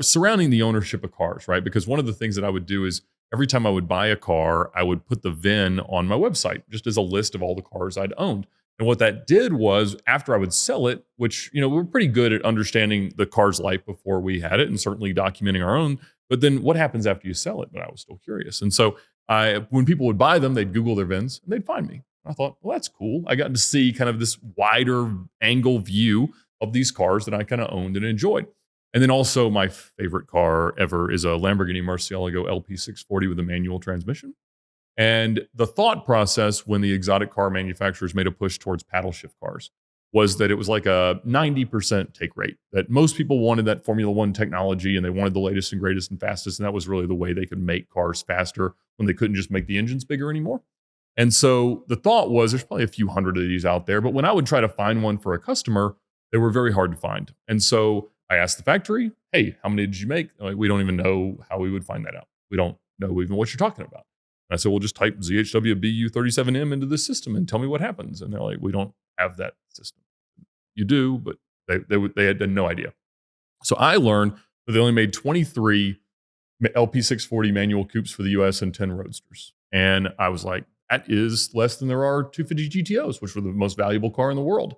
surrounding the ownership of cars, right? Because one of the things that I would do is every time I would buy a car, I would put the VIN on my website just as a list of all the cars I'd owned. And what that did was, after I would sell it, which, we were pretty good at understanding the car's life before we had it and certainly documenting our own. But then what happens after you sell it? But I was still curious. And so when people would buy them, they'd Google their VINs and they'd find me. I thought, well, that's cool. I got to see kind of this wider angle view of these cars that I kind of owned and enjoyed. And then also my favorite car ever is a Lamborghini Murcielago LP640 with a manual transmission. And the thought process when the exotic car manufacturers made a push towards paddle shift cars was that it was like a 90% take rate, that most people wanted that Formula One technology and they wanted the latest and greatest and fastest. And that was really the way they could make cars faster when they couldn't just make the engines bigger anymore. And so the thought was, there's probably a few hundred of these out there, but when I would try to find one for a customer, they were very hard to find. And so I asked the factory, hey, how many did you make? Like, we don't even know how we would find that out. We don't know even what you're talking about. And I said, well, just type ZHWBU37M into this system and tell me what happens. And they're like, we don't have that system. You do, but they had no idea. So I learned that they only made 23 LP640 manual coupes for the US and 10 roadsters. And I was like, that is less than there are 250 GTOs, which were the most valuable car in the world.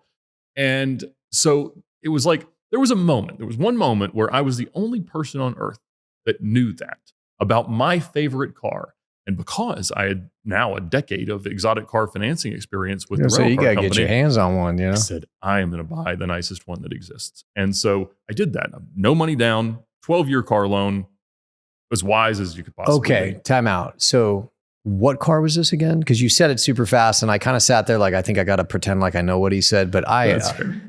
And so it was like, there was one moment where I was the only person on earth that knew that about my favorite car. And because I had now a decade of exotic car financing experience with the rental car company, you got to get your hands on one, I said, I am going to buy the nicest one that exists. And so I did that. No money down, 12-year car loan, as wise as you could possibly be. Okay, time out. So what car was this again? Because you said it super fast and I kind of sat there like, I think I got to pretend like I know what he said, but I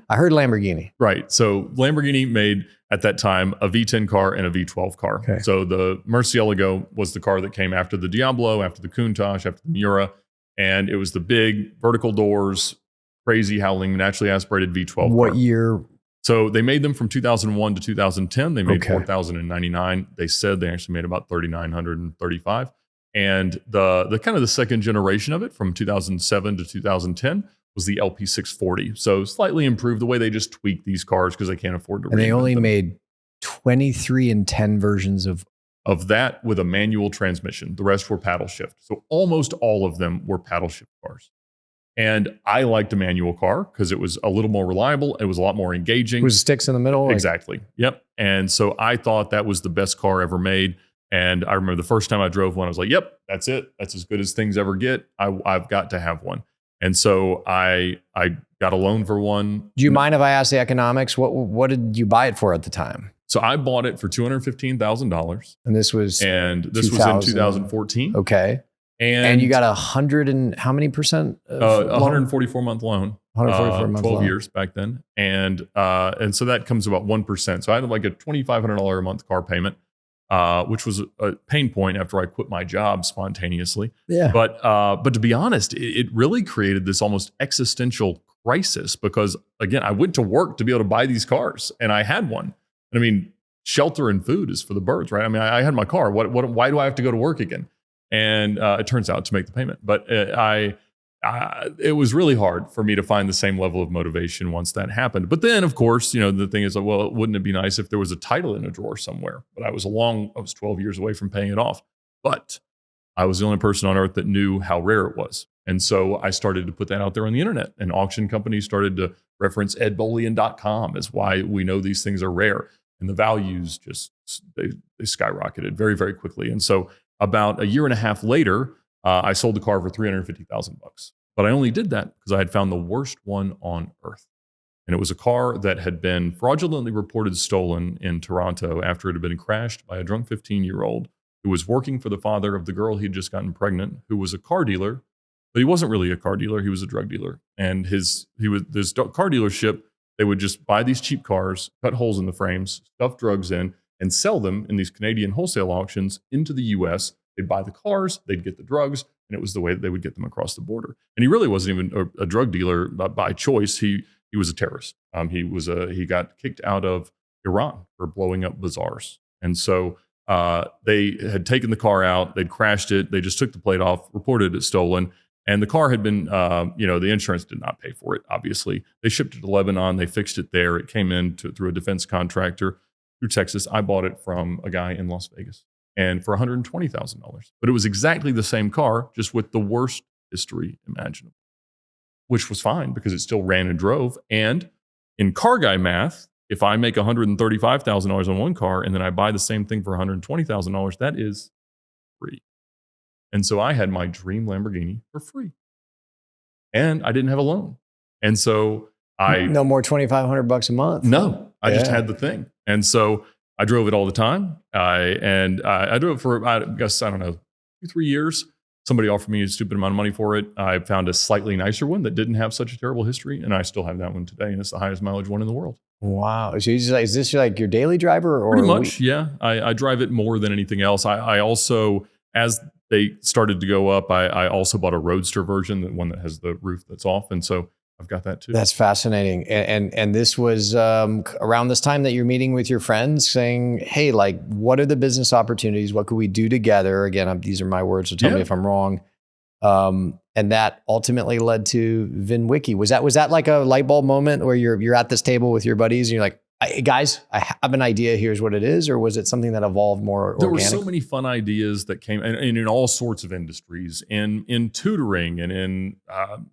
heard Lamborghini. Right. So Lamborghini made at that time a V10 car and a V12 car. Okay. So the Murcielago was the car that came after the Diablo, after the Countach, after the Miura. And it was the big vertical doors, crazy howling, naturally aspirated V12 What car. year So they made them from 2001 to 2010. They made Okay. 4,099. They said they actually made about 3,935. And the kind of the second generation of it from 2007 to 2010 was the LP640. So slightly improved the way they just tweak these cars because they can't afford to And they reinvent only them. made 23 and 10 versions of that with a manual transmission. The rest were paddle shift. So almost all of them were paddle shift cars. And I liked a manual car because it was a little more reliable. It was a lot more engaging. was sticks in the middle. Exactly. Yep. And so I thought that was the best car ever made. And I remember the first time I drove one, I was like, yep, that's it. That's as good as things ever get. I've got to have one. And so I got a loan for one. Do you mind if I ask the economics? What did you buy it for at the time? So I bought it for $215,000. And this was And this was in 2014. Okay. And you got 100 and how many percent? 144-month loan. 144 month 12 loan. years back then. And so that comes about 1%. So I had like a $2,500 a month car payment, which was a pain point after I quit my job spontaneously. Yeah. But to be honest, it really created this almost existential crisis because, again, I went to work to be able to buy these cars and I had one. And I mean, shelter and food is for the birds, right? I mean, I had my car. Why do I have to go to work again? And it turns out to make the payment. But it was really hard for me to find the same level of motivation once that happened. But then, of course, the thing is, well, wouldn't it be nice if there was a title in a drawer somewhere? But I was 12 years away from paying it off. But I was the only person on earth that knew how rare it was. And so I started to put that out there on the internet. And auction companies started to reference edbolian.com as why we know these things are rare. And the values just, they skyrocketed very, very quickly. And so about a year and a half later, I sold the car for $350,000. But I only did that because I had found the worst one on earth. And it was a car that had been fraudulently reported stolen in Toronto after it had been crashed by a drunk 15-year-old who was working for the father of the girl he'd just gotten pregnant, who was a car dealer, but he wasn't really a car dealer. He was a drug dealer. And this car dealership, they would just buy these cheap cars, cut holes in the frames, stuff drugs in, and sell them in these Canadian wholesale auctions into the US. They'd buy the cars, they'd get the drugs, and it was the way that they would get them across the border. And he really wasn't even a drug dealer by choice. He was a terrorist. He got kicked out of Iran for blowing up bazaars. And so they had taken the car out, they'd crashed it, they just took the plate off, reported it stolen. And the car had been, the insurance did not pay for it, obviously. They shipped it to Lebanon. They fixed it there. It came in through a defense contractor through Texas. I bought it from a guy in Las Vegas and for $120,000. But it was exactly the same car, just with the worst history imaginable, which was fine because it still ran and drove. And in car guy math, if I make $135,000 on one car and then I buy the same thing for $120,000, that is free. And so I had my dream Lamborghini for free. And I didn't have a loan. And so no more $2,500 a month. No, I just had the thing. And so I drove it all the time. I drove it for, I guess, I don't know, 2-3 years. Somebody offered me a stupid amount of money for it. I found a slightly nicer one that didn't have such a terrible history. And I still have that one today. And it's the highest mileage one in the world. Wow. So is this like your daily driver? Or pretty much, yeah. I drive it more than anything else. I also, as they started to go up, I also bought a Roadster version, the one that has the roof that's off. And so I've got that too. That's fascinating. And this was around this time that you're meeting with your friends saying, hey, like, what are the business opportunities? What could we do together? Again, these are my words, so tell me if I'm wrong. And that ultimately led to VINwiki. Was that like a light bulb moment where you're at this table with your buddies and you're like, hey guys, I have an idea, here's what it is? Or was it something that evolved more organic? There were so many fun ideas that came and in all sorts of industries, in tutoring and in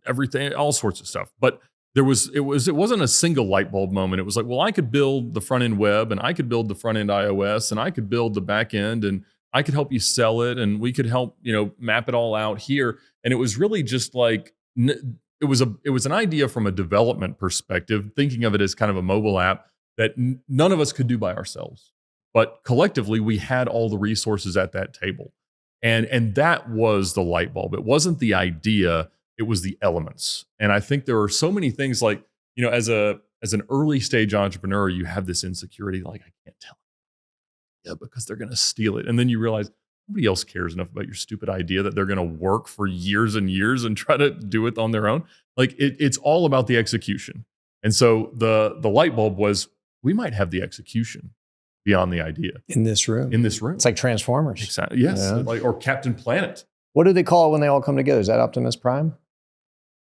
everything, all sorts of stuff. But it wasn't a single light bulb moment. It was like, well, I could build the front end web and I could build the front end iOS and I could build the back end and I could help you sell it and we could help, map it all out here. And it was really just like, it was an idea from a development perspective, thinking of it as kind of a mobile app that none of us could do by ourselves. But collectively, we had all the resources at that table. And that was the light bulb. It wasn't the idea, it was the elements. And I think there are so many things like, as an early stage entrepreneur, you have this insecurity, like, I can't tell because they're going to steal it. And then you realize nobody else cares enough about your stupid idea that they're going to work for years and years and try to do it on their own. Like it's all about the execution. And so the light bulb was, we might have the execution beyond the idea In this room. It's like Transformers. Exactly. Yes. Yeah. Or Captain Planet. What do they call it when they all come together? Is that Optimus Prime?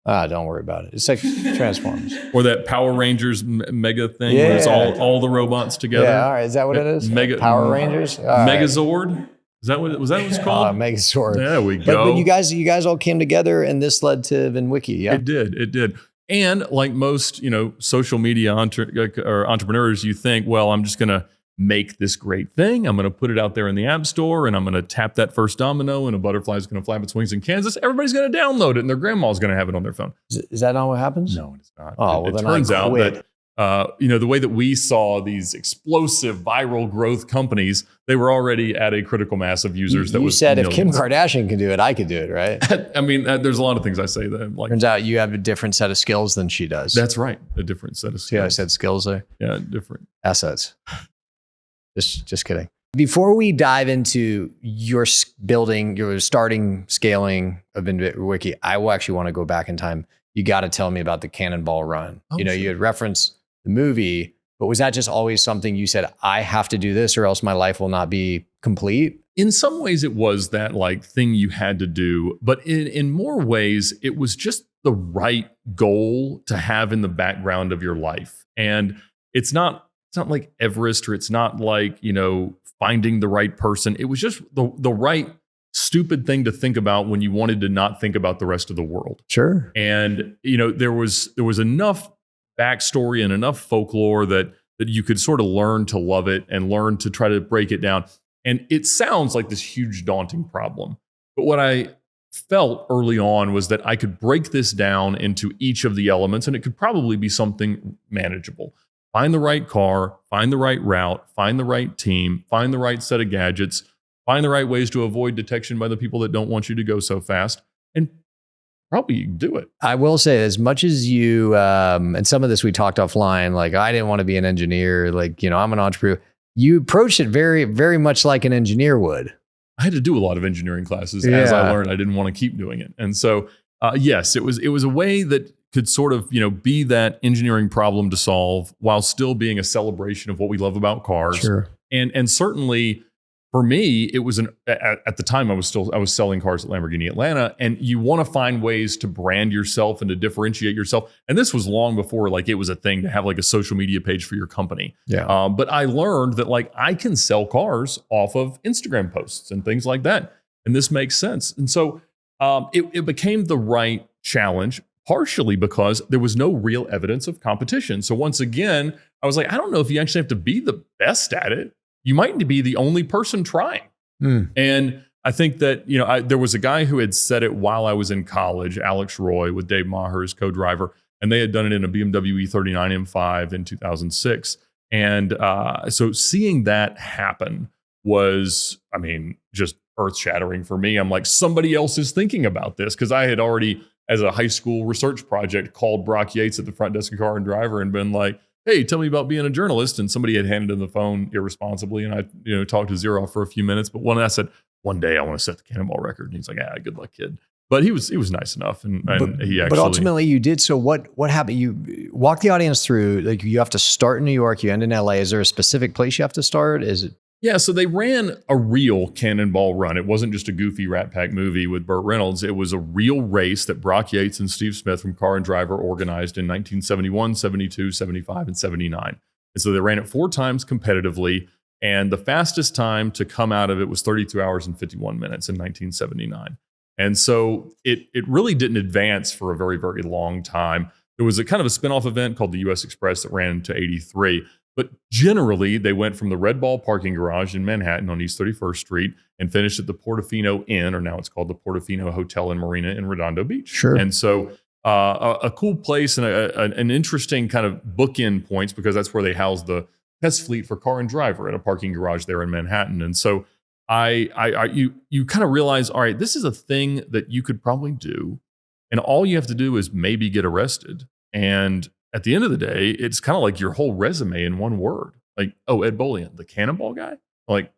Don't worry about it. It's like Transformers. Or that Power Rangers mega thing where it's all the robots together. Yeah, all right. Is that what it is? Power Rangers? Megazord? Is that what it was called? Megazord. There we go. But you guys all came together and this led to VINwiki, yeah? It did. And like most, social media or entrepreneurs, you think, well, I'm just going to make this great thing. I'm going to put it out there in the app store and I'm going to tap that first domino and a butterfly is going to flap its wings in Kansas. Everybody's going to download it and their grandma's going to have it on their phone. Is that not what happens? No, it's not. Oh, it turns out that, the way that we saw these explosive viral growth companies, they were already at a critical mass of users. You said if Kim Kardashian can do it, I could do it, right? I mean, there's a lot of things I say that like. Turns out you have a different set of skills than she does. That's right. A different set of skills. See how I said skills there? Yeah, different. Assets. Just kidding. Before we dive into your starting scaling of VINwiki, I will actually want to go back in time. You got to tell me about the Cannonball Run. Oh, sure. You had referenced the movie, but was that just always something you said, I have to do this or else my life will not be complete? In some ways, it was that like thing you had to do, but in more ways, it was just the right goal to have in the background of your life. And it's not like Everest or it's not like, finding the right person. It was just the right stupid thing to think about when you wanted to not think about the rest of the world. Sure. And, there was enough backstory and enough folklore that you could sort of learn to love it and learn to try to break it down. And it sounds like this huge daunting problem. But what I felt early on was that I could break this down into each of the elements and it could probably be something manageable. Find the right car, find the right route, find the right team, find the right set of gadgets, find the right ways to avoid detection by the people that don't want you to go so fast, and probably you can do it. I will say, as much as you, and some of this we talked offline, like I didn't want to be an engineer, like, I'm an entrepreneur. You approached it very, very much like an engineer would. I had to do a lot of engineering classes as I learned. I didn't want to keep doing it. And so, yes, it was a way that could sort of, be that engineering problem to solve while still being a celebration of what we love about cars. Sure. And certainly for me, it was at the time I was selling cars at Lamborghini Atlanta, and you want to find ways to brand yourself and to differentiate yourself. And this was long before like it was a thing to have like a social media page for your company. Yeah. But I learned that like I can sell cars off of Instagram posts and things like that. And this makes sense. And so it became the right challenge, partially because there was no real evidence of competition. So once again, I was like, I don't know if you actually have to be the best at it. You might be the only person trying. And I think that, there was a guy who had said it while I was in college, Alex Roy with Dave Maher, his co-driver, and they had done it in a BMW E39 M5 in 2006. And so seeing that happen was, just earth-shattering for me. I'm like, somebody else is thinking about this, because I had already, as a high school research project, called Brock Yates at the front desk of Car and Driver and been like, hey, tell me about being a journalist. And somebody had handed him the phone irresponsibly. And I, talked to Zeroff for a few minutes. But I said, one day I want to set the Cannonball record. And he's like, good luck, kid. But he was nice enough. And he actually. But ultimately you did. So what happened? You walk the audience through, like you have to start in New York, you end in LA. Is there a specific place you have to start? Is it? Yeah, so they ran a real Cannonball Run. It wasn't just a goofy Rat Pack movie with Burt Reynolds. It was a real race that Brock Yates and Steve Smith from Car and Driver organized in 1971, 72, 75, and 79. And so they ran it 4 times competitively. And the fastest time to come out of it was 32 hours and 51 minutes in 1979. And so it really didn't advance for a very, very long time. There was a kind of a spinoff event called the US Express that ran to 83. But generally, they went from the Red Ball parking garage in Manhattan on East 31st Street and finished at the Portofino Inn, or now it's called the Portofino Hotel and Marina in Redondo Beach. Sure. And so a cool place and an interesting kind of bookend points, because that's where they house the test fleet for Car and Driver at a parking garage there in Manhattan. And so you kind of realize, all right, this is a thing that you could probably do. And all you have to do is maybe get arrested. And at the end of the day, it's kind of like your whole resume in one word. Like, oh, Ed Bolian, the Cannonball guy? Like,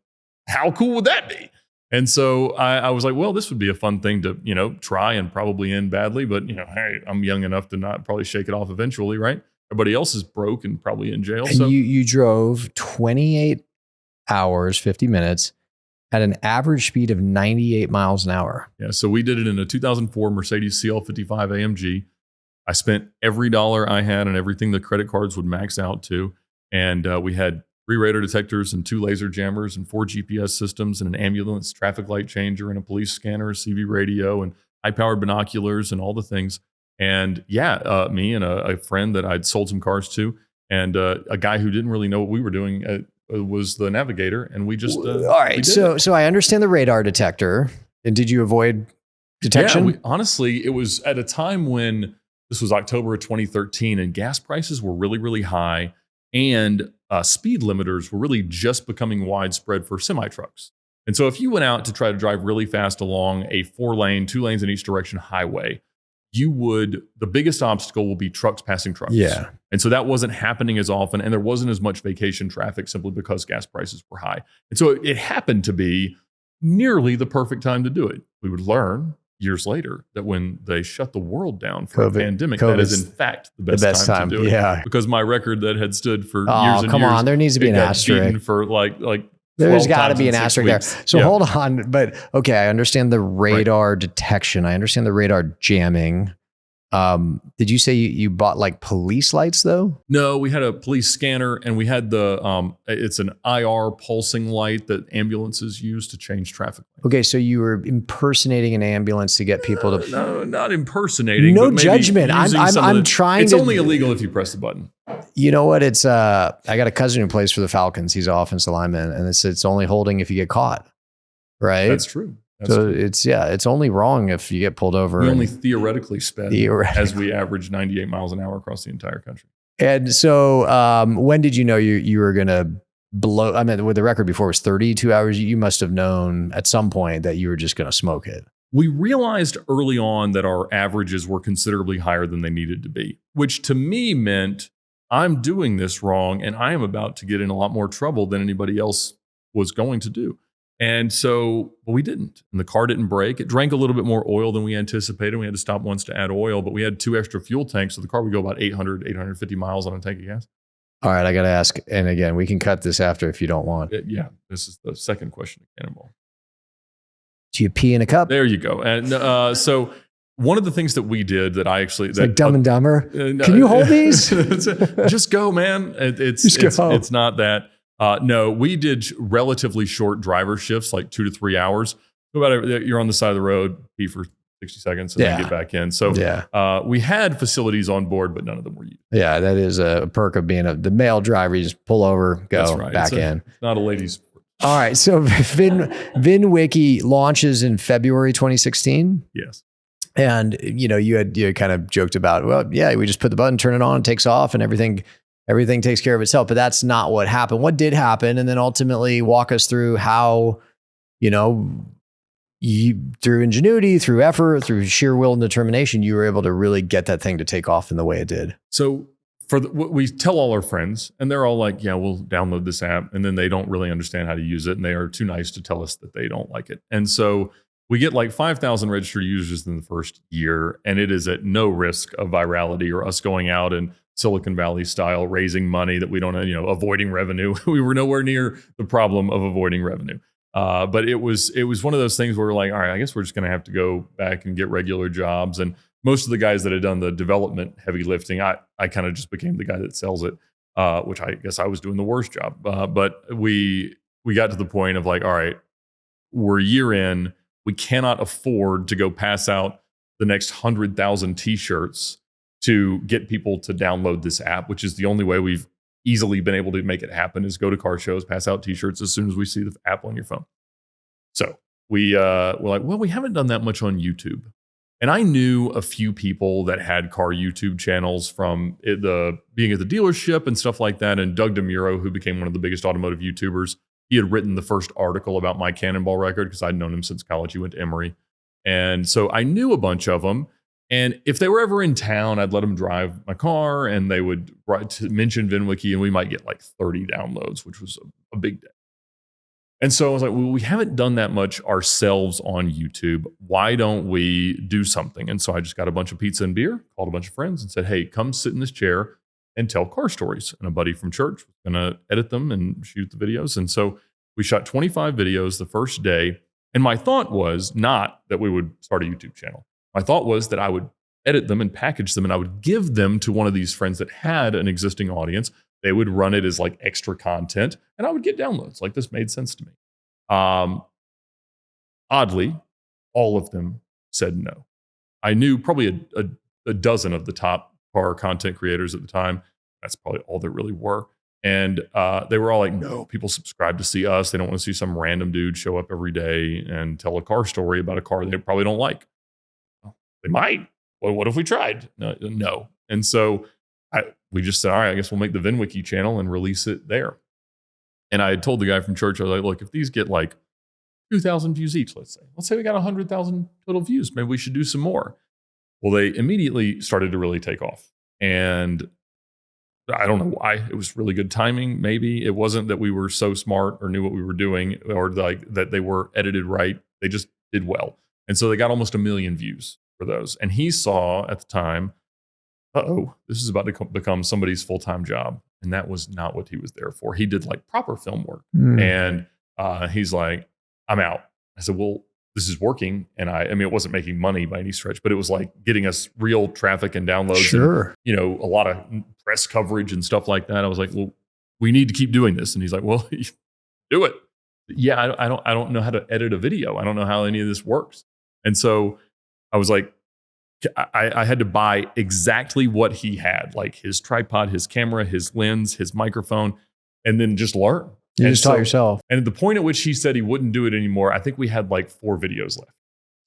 how cool would that be? And so I was like, well, this would be a fun thing to, try and probably end badly. But, hey, I'm young enough to not probably shake it off eventually, right? Everybody else is broke and probably in jail. And So you drove 28 hours, 50 minutes at an average speed of 98 miles an hour. yeah, so we did it in a 2004 Mercedes CL55 AMG. I spent every dollar I had and everything the credit cards would max out to. And we had 3 radar detectors and 2 laser jammers and 4 GPS systems and an ambulance traffic light changer and a police scanner, a CV radio, and high-powered binoculars and all the things. And yeah, me and a friend that I'd sold some cars to and a guy who didn't really know what we were doing was the navigator. And we just... all right, so I understand the radar detector. And did you avoid detection? Yeah, honestly, it was at a time when... This was October of 2013, and gas prices were really, really high, and speed limiters were really just becoming widespread for semi-trucks. And so if you went out to try to drive really fast along a 4-lane, 2 lanes in each direction highway, the biggest obstacle will be trucks passing trucks. Yeah. And so that wasn't happening as often, and there wasn't as much vacation traffic simply because gas prices were high. And so it happened to be nearly the perfect time to do it. We would learn years later that when they shut the world down for a pandemic, that is in fact the best time to do it. Yeah. Because my record that had stood for years and years. Come on, there needs to be an asterisk. For like there's got to be an asterisk there. So yeah. Hold on, but okay, I understand the radar detection. I understand the radar jamming. Did you say you bought like police lights though? No, we had a police scanner and we had it's an IR pulsing light that ambulances use to change traffic lanes. Okay, so you were impersonating an ambulance to get people to... No, not impersonating. No judgment. I'm trying it's to... It's only illegal if you press the button. You know what? It's I got a cousin who plays for the Falcons. He's an offensive lineman, and it's only holding if you get caught. Right? That's true. It's only wrong if you get pulled over. We only theoretically sped as we average 98 miles an hour across the entire country. And so when did you know you were going to blow? I mean, with the record before was 32 hours. You must have known at some point that you were just going to smoke it. We realized early on that our averages were considerably higher than they needed to be, which to me meant I'm doing this wrong and I am about to get in a lot more trouble than anybody else was going to do. And so, but we didn't. And the car didn't break. It drank a little bit more oil than we anticipated. We had to stop once to add oil, but we had 2 extra fuel tanks. So the car would go about 850 miles on a tank of gas. All right, I got to ask. And again, we can cut this after if you don't want. Yeah, this is the second question of Cannonball. Do you pee in a cup? There you go. And so one of the things that we did that I actually... It's like Dumb and Dumber. Can you hold these? Just go, man. It's not that. No, we did relatively short driver shifts, like 2 to 3 hours. You're on the side of the road, pee for 60 seconds, and then get back in. So we had facilities on board, but none of them were used. Yeah, that is a perk of being the male driver. You just pull over, go back in. It's not a ladies' sport. All right, so VINwiki launches in February 2016. Yes. And you had kind of joked about, well, yeah, we just put the button, turn it on, it takes off, and everything takes care of itself. But that's not what happened. What did happen? And then ultimately walk us through how, you, through ingenuity, through effort, through sheer will and determination, you were able to really get that thing to take off in the way it did. So we tell all our friends, and they're all like, yeah, we'll download this app. And then they don't really understand how to use it. And they are too nice to tell us that they don't like it. And so we get like 5,000 registered users in the first year. And it is at no risk of virality or us going out and Silicon Valley style, raising money that we don't, avoiding revenue. We were nowhere near the problem of avoiding revenue. But it was one of those things where we're like, all right, I guess we're just going to have to go back and get regular jobs. And most of the guys that had done the development heavy lifting, I kind of just became the guy that sells it, which I guess I was doing the worst job. But we got to the point of like, all right, we're a year in, we cannot afford to go pass out the next 100,000 t-shirts to get people to download this app, which is the only way we've easily been able to make it happen, is go to car shows, pass out t-shirts as soon as we see the app on your phone. So we're like, well, we haven't done that much on YouTube. And I knew a few people that had car YouTube channels from being at the dealership and stuff like that. And Doug DeMuro, who became one of the biggest automotive YouTubers, he had written the first article about my Cannonball record because I'd known him since college. He went to Emory. And so I knew a bunch of them. And if they were ever in town, I'd let them drive my car and they would mention VINwiki and we might get like 30 downloads, which was a big day. And so I was like, well, we haven't done that much ourselves on YouTube. Why don't we do something? And so I just got a bunch of pizza and beer, called a bunch of friends and said, hey, come sit in this chair and tell car stories. And a buddy from church was going to edit them and shoot the videos. And so we shot 25 videos the first day. And my thought was not that we would start a YouTube channel. My thought was that I would edit them and package them, and I would give them to one of these friends that had an existing audience. They would run it as like extra content, and I would get downloads. Like, this made sense to me. Oddly, all of them said no. I knew probably a dozen of the top car content creators at the time. That's probably all there really were. And they were all like, no, people subscribe to see us. They don't want to see some random dude show up every day and tell a car story about a car they probably don't like. Well, they might. Well, what if we tried? No. And so we just said, all right, I guess we'll make the VINwiki channel and release it there. And I had told the guy from church, I was like, look, if these get like 2,000 views each, let's say we got 100,000 total views, maybe we should do some more. Well, they immediately started to really take off. And I don't know why. It was really good timing. Maybe it wasn't that we were so smart or knew what we were doing, or like that they were edited right. They just did well. And so they got almost 1 million views for those. And he saw at the time, this is about to become somebody's full-time job. And that was not what he was there for. He did like proper film work. And he's like, I'm out. I said, well, this is working. And I mean, it wasn't making money by any stretch, but it was like getting us real traffic and downloads. Sure. And, a lot of press coverage and stuff like that. I was like, well, we need to keep doing this. And he's like, well, do it. Yeah, I don't know how to edit a video. I don't know how any of this works. And so I was like, I had to buy exactly what he had, like his tripod, his camera, his lens, his microphone, and then just learn. You just taught yourself. And at the point at which he said he wouldn't do it anymore, I think we had like 4 videos left.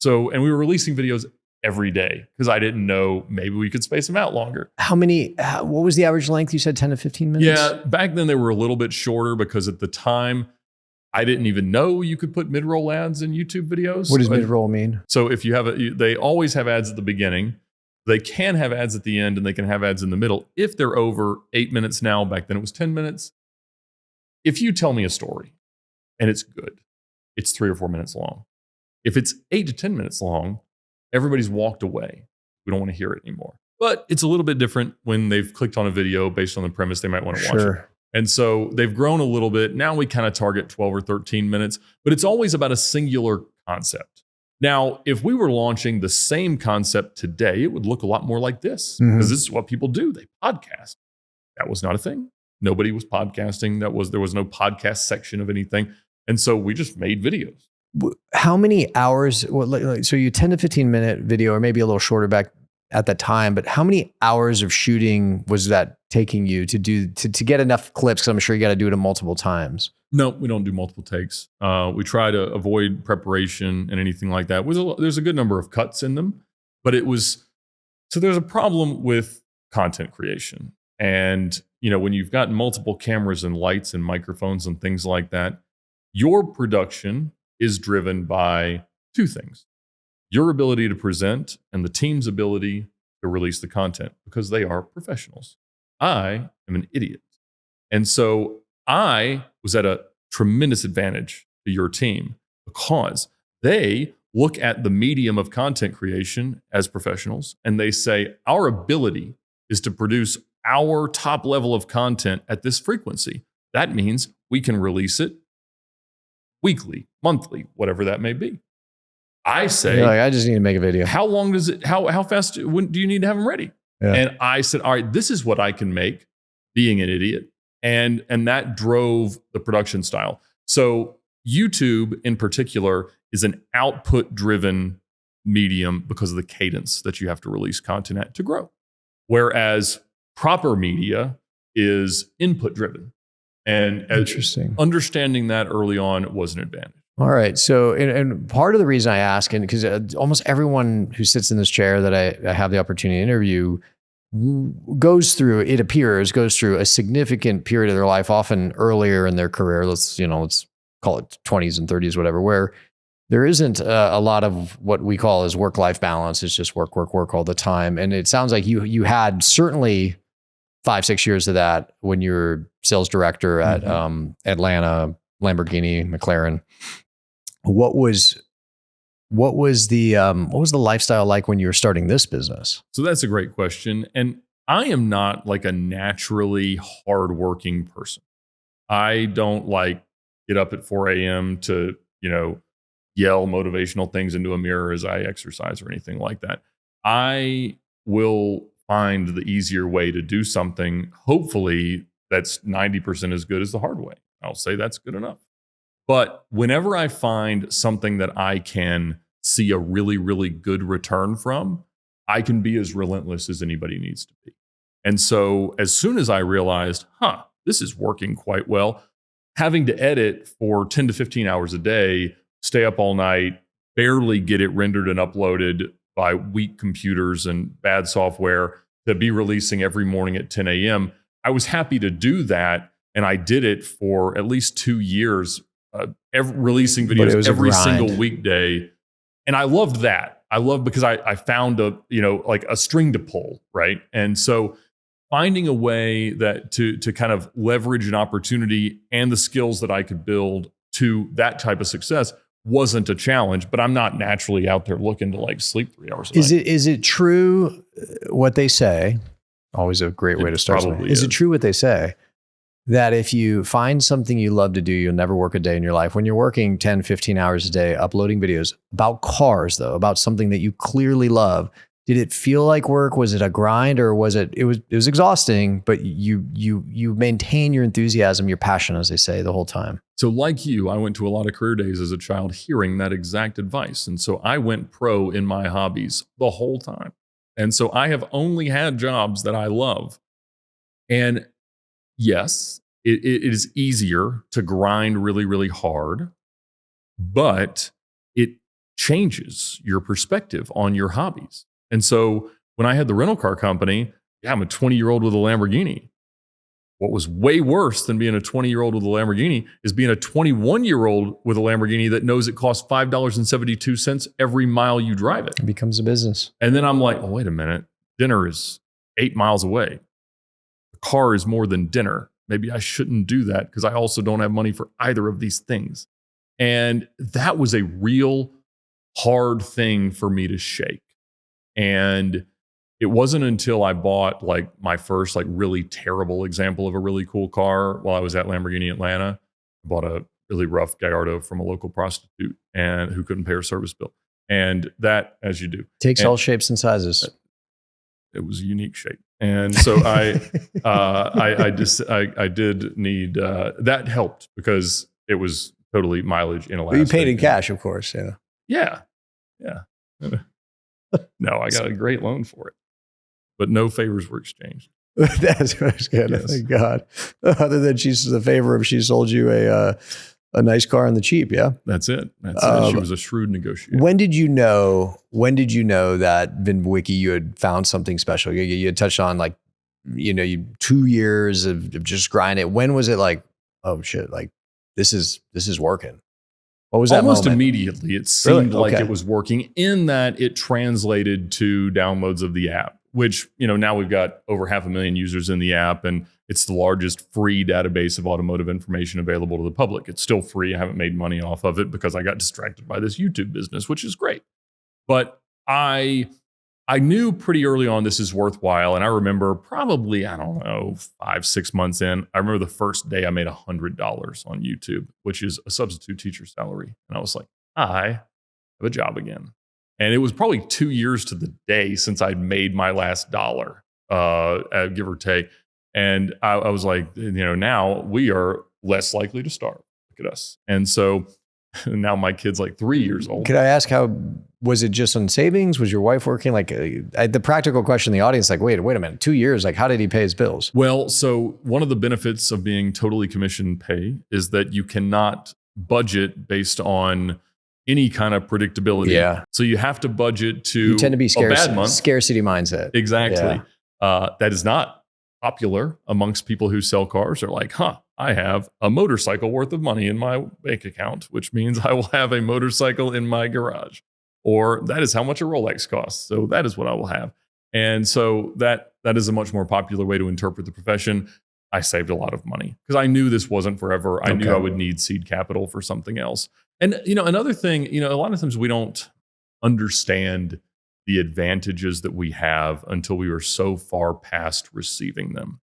So, and we were releasing videos every day because I didn't know, maybe we could space them out longer. What was the average length? You said 10 to 15 minutes? Yeah, back then they were a little bit shorter because at the time, I didn't even know you could put mid-roll ads in YouTube videos. What does mid-roll mean? So if you have they always have ads at the beginning. They can have ads at the end, and they can have ads in the middle. If they're over 8 minutes now, back then it was 10 minutes. If you tell me a story and it's good, it's 3 or 4 minutes long. If it's 8 to 10 minutes long, everybody's walked away. We don't want to hear it anymore. But it's a little bit different when they've clicked on a video based on the premise they might want to watch it. And so they've grown a little bit. Now we kind of target 12 or 13 minutes, but it's always about a singular concept. Now, if we were launching the same concept today, it would look a lot more like this, because this is what people do. They podcast. That was not a thing. Nobody was podcasting. There was no podcast section of anything. And so we just made videos. How many hours? So you 10 to 15 minute video, or maybe a little shorter back at that time, but how many hours of shooting was that taking you to get enough clips? Because I'm sure you got to do it multiple times. No, we don't do multiple takes. We try to avoid preparation and anything like that. There's a good number of cuts in them, but there's a problem with content creation. And, when you've got multiple cameras and lights and microphones and things like that, your production is driven by 2 things: your ability to present and the team's ability to release the content, because they are professionals. I am an idiot. And so I was at a tremendous advantage to your team because they look at the medium of content creation as professionals, and they say, our ability is to produce our top level of content at this frequency. That means we can release it weekly, monthly, whatever that may be. I say, I just need to make a video. How long does it, how fast do you need to have them ready? Yeah. And I said, all right, this is what I can make being an idiot. And that drove the production style. So YouTube in particular is an output driven medium because of the cadence that you have to release content at to grow. Whereas proper media is input driven. And interesting. Understanding that early on was an advantage. All right. So, and part of the reason I ask, and because almost everyone who sits in this chair that I have the opportunity to interview goes through a significant period of their life, often earlier in their career. Let's call it 20s and 30s, whatever, where there isn't a lot of what we call as work-life balance. It's just work all the time. And it sounds like you had certainly 5-6 years of that when you were sales director at Atlanta, Lamborghini, McLaren. What was the lifestyle like when you were starting this business? So that's a great question. And I am not like a naturally hardworking person. I don't like get up at 4 a.m. to, yell motivational things into a mirror as I exercise or anything like that. I will find the easier way to do something. Hopefully that's 90% as good as the hard way. I'll say that's good enough. But whenever I find something that I can see a really, really good return from, I can be as relentless as anybody needs to be. And so as soon as I realized, this is working quite well, having to edit for 10 to 15 hours a day, stay up all night, barely get it rendered and uploaded by weak computers and bad software, to be releasing every morning at 10 a.m., I was happy to do that. And I did it for at least 2 years, releasing videos every single weekday. And I loved that. I loved because I found like a string to pull, right? And so finding a way that to kind of leverage an opportunity and the skills that I could build to that type of success wasn't a challenge, but I'm not naturally out there looking to like sleep 3 hours a night. Is it true what they say? Always a great way to start. Is it true what they say? That if you find something you love to do, you'll never work a day in your life. When you're working 10, 15 hours a day, uploading videos about cars, though, about something that you clearly love, did it feel like work? Was it a grind, or was it was exhausting, but you maintain your enthusiasm, your passion, as they say, the whole time? So like you, I went to a lot of career days as a child hearing that exact advice. And so I went pro in my hobbies the whole time. And so I have only had jobs that I love. And yes, it is easier to grind really, really hard, but it changes your perspective on your hobbies. And so when I had the rental car company, I'm a 20-year-old with a Lamborghini. What was way worse than being a 20-year-old with a Lamborghini is being a 21-year-old with a Lamborghini that knows it costs $5.72 every mile you drive it. It becomes a business. And then I'm like, oh, wait a minute. Dinner is 8 miles away. The car is more than dinner. Maybe I shouldn't do that because I also don't have money for either of these things. And that was a real hard thing for me to shake. And it wasn't until I bought like my first like really terrible example of a really cool car while I was at Lamborghini Atlanta. I bought a really rough Gallardo from a local prostitute and who couldn't pay her service bill. And that, as you do, takes all shapes and sizes. It was a unique shape. And so I did need, that helped because it was totally mileage inelastic. But you paid in cash, of course. Yeah. No, I got a great loan for it, but no favors were exchanged. That's what I was going to thank God. Other than she's the favor of she sold you a nice car on the cheap. Yeah, that's it. She was a shrewd negotiator. When did you know that VINwiki, you had found something special? You had touched on like, 2 years of just grinding. When was it like, oh shit, like this is working? What was that Almost moment? Immediately, it seemed like it was working in that it translated to downloads of the app, which, now we've got over 500,000 users in the app, and it's the largest free database of automotive information available to the public. It's still free. I haven't made money off of it because I got distracted by this YouTube business, which is great. But I knew pretty early on this is worthwhile. And I remember probably, 5-6 months in, I remember the first day I made $100 on YouTube, which is a substitute teacher salary. And I was like, I have a job again. And it was probably 2 years to the day since I'd made my last dollar, give or take. And I was like, now we are less likely to starve. Look at us. And so now my kid's like 3 years old. Could I ask was it just on savings? Was your wife working? Like the practical question in the audience, like, wait a minute, 2 years, like how did he pay his bills? Well, so one of the benefits of being totally commission pay is that you cannot budget based on any kind of predictability. Yeah. So you have to budget to you tend to be bad month. Scarcity mindset. Exactly. Yeah. That is not popular amongst people who sell cars. They're like, I have a motorcycle worth of money in my bank account, which means I will have a motorcycle in my garage. Or that is how much a Rolex costs. So that is what I will have. And so that is a much more popular way to interpret the profession. I saved a lot of money because I knew this wasn't forever. I knew I would need seed capital for something else. And, another thing, a lot of times we don't understand the advantages that we have until we are so far past receiving them.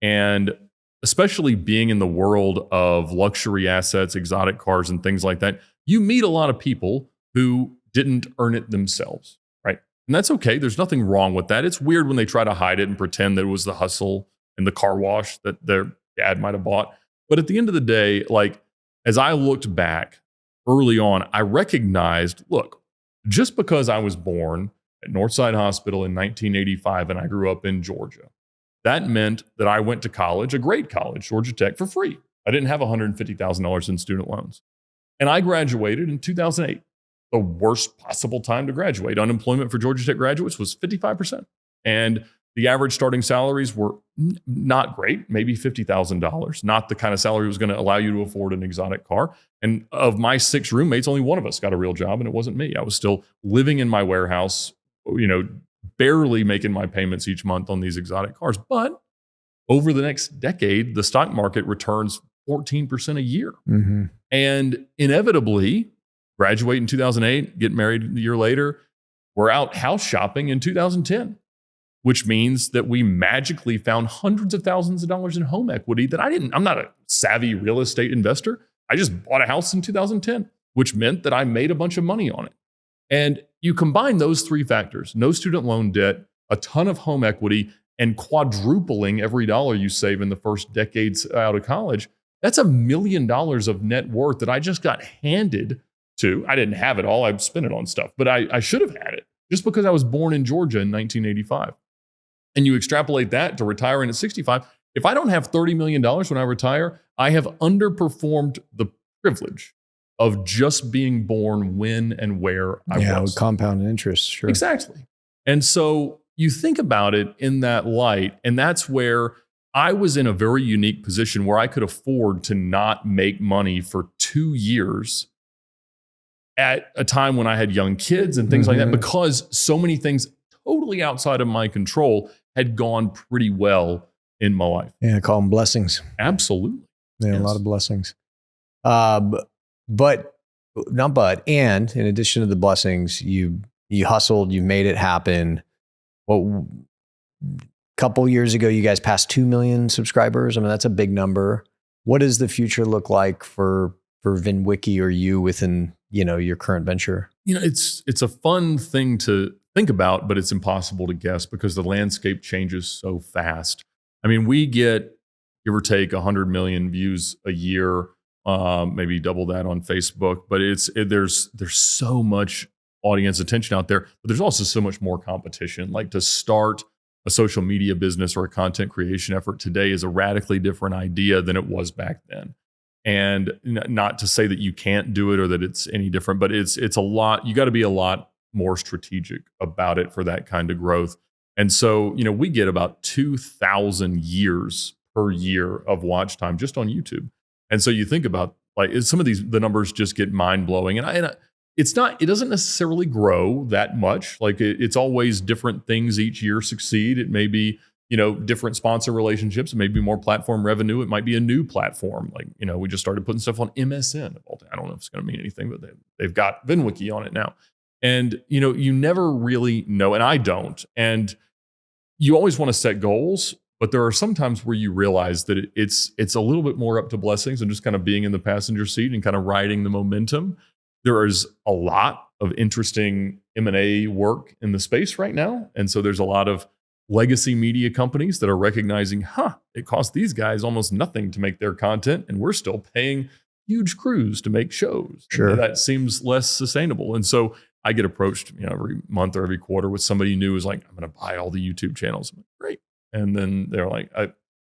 And especially being in the world of luxury assets, exotic cars, and things like that, you meet a lot of people who didn't earn it themselves, right? And that's okay. There's nothing wrong with that. It's weird when they try to hide it and pretend that it was the hustle and the car wash that their dad might have bought. But at the end of the day, like, as I looked back early on, I recognized, look, just because I was born at Northside Hospital in 1985 and I grew up in Georgia, that meant that I went to college, a great college, Georgia Tech, for free. I didn't have $150,000 in student loans. And I graduated in 2008, the worst possible time to graduate. Unemployment for Georgia Tech graduates was 55%. And the average starting salaries were not great, maybe $50,000, not the kind of salary that was going to allow you to afford an exotic car. And of my 6 roommates, only one of us got a real job, and it wasn't me. I was still living in my warehouse, barely making my payments each month on these exotic cars. But over the next decade, the stock market returns 14% a year. Mm-hmm. And inevitably, graduate in 2008, get married a year later, we're out house shopping in 2010, which means that we magically found hundreds of thousands of dollars in home equity that I'm not a savvy real estate investor. I just bought a house in 2010, which meant that I made a bunch of money on it. And you combine those 3 factors, no student loan debt, a ton of home equity, and quadrupling every dollar you save in the first decades out of college, that's $1 million of net worth that I just got handed to. I didn't have it all. I spent it on stuff, but I should have had it just because I was born in Georgia in 1985. And you extrapolate that to retiring at 65. If I don't have $30 million when I retire, I have underperformed the privilege of just being born when and where I was. Yeah, with compound interest, sure. Exactly. And so you think about it in that light, and that's where I was in a very unique position where I could afford to not make money for 2 years at a time when I had young kids and things like that, because so many things totally outside of my control had gone pretty well in my life. Yeah, call them blessings. Absolutely. Yeah, Yes. a lot of blessings. And in addition to the blessings, you hustled, you made it happen. Well, a couple years ago, you guys passed 2 million subscribers. I mean, that's a big number. What does the future look like for VINwiki or you within, your current venture? It's a fun thing to think about, but it's impossible to guess because the landscape changes so fast. I mean, we get, give or take, 100 million views a year, maybe double that on Facebook. But there's so much audience attention out there, but there's also so much more competition. Like, to start a social media business or a content creation effort today is a radically different idea than it was back then. And not to say that you can't do it or that it's any different, but it's a lot. You got to be a lot more strategic about it for that kind of growth. And so, we get about 2,000 years per year of watch time just on YouTube. And so you think about, like, some of the numbers just get mind blowing. And it doesn't necessarily grow that much. Like, it's always different things each year succeed. It may be, different sponsor relationships. It may be more platform revenue. It might be a new platform. Like, we just started putting stuff on MSN. I don't know if it's going to mean anything, but they've got VINwiki on it now. And, you never really know, and I don't. And you always want to set goals, but there are some times where you realize that it's a little bit more up to blessings and just kind of being in the passenger seat and kind of riding the momentum. There is a lot of interesting M&A work in the space right now. And so there's a lot of legacy media companies that are recognizing, it costs these guys almost nothing to make their content, and we're still paying huge crews to make shows. Sure. And that seems less sustainable. And so I get approached, every month or every quarter with somebody new who's like, I'm going to buy all the YouTube channels. I'm like, great. And then they're like,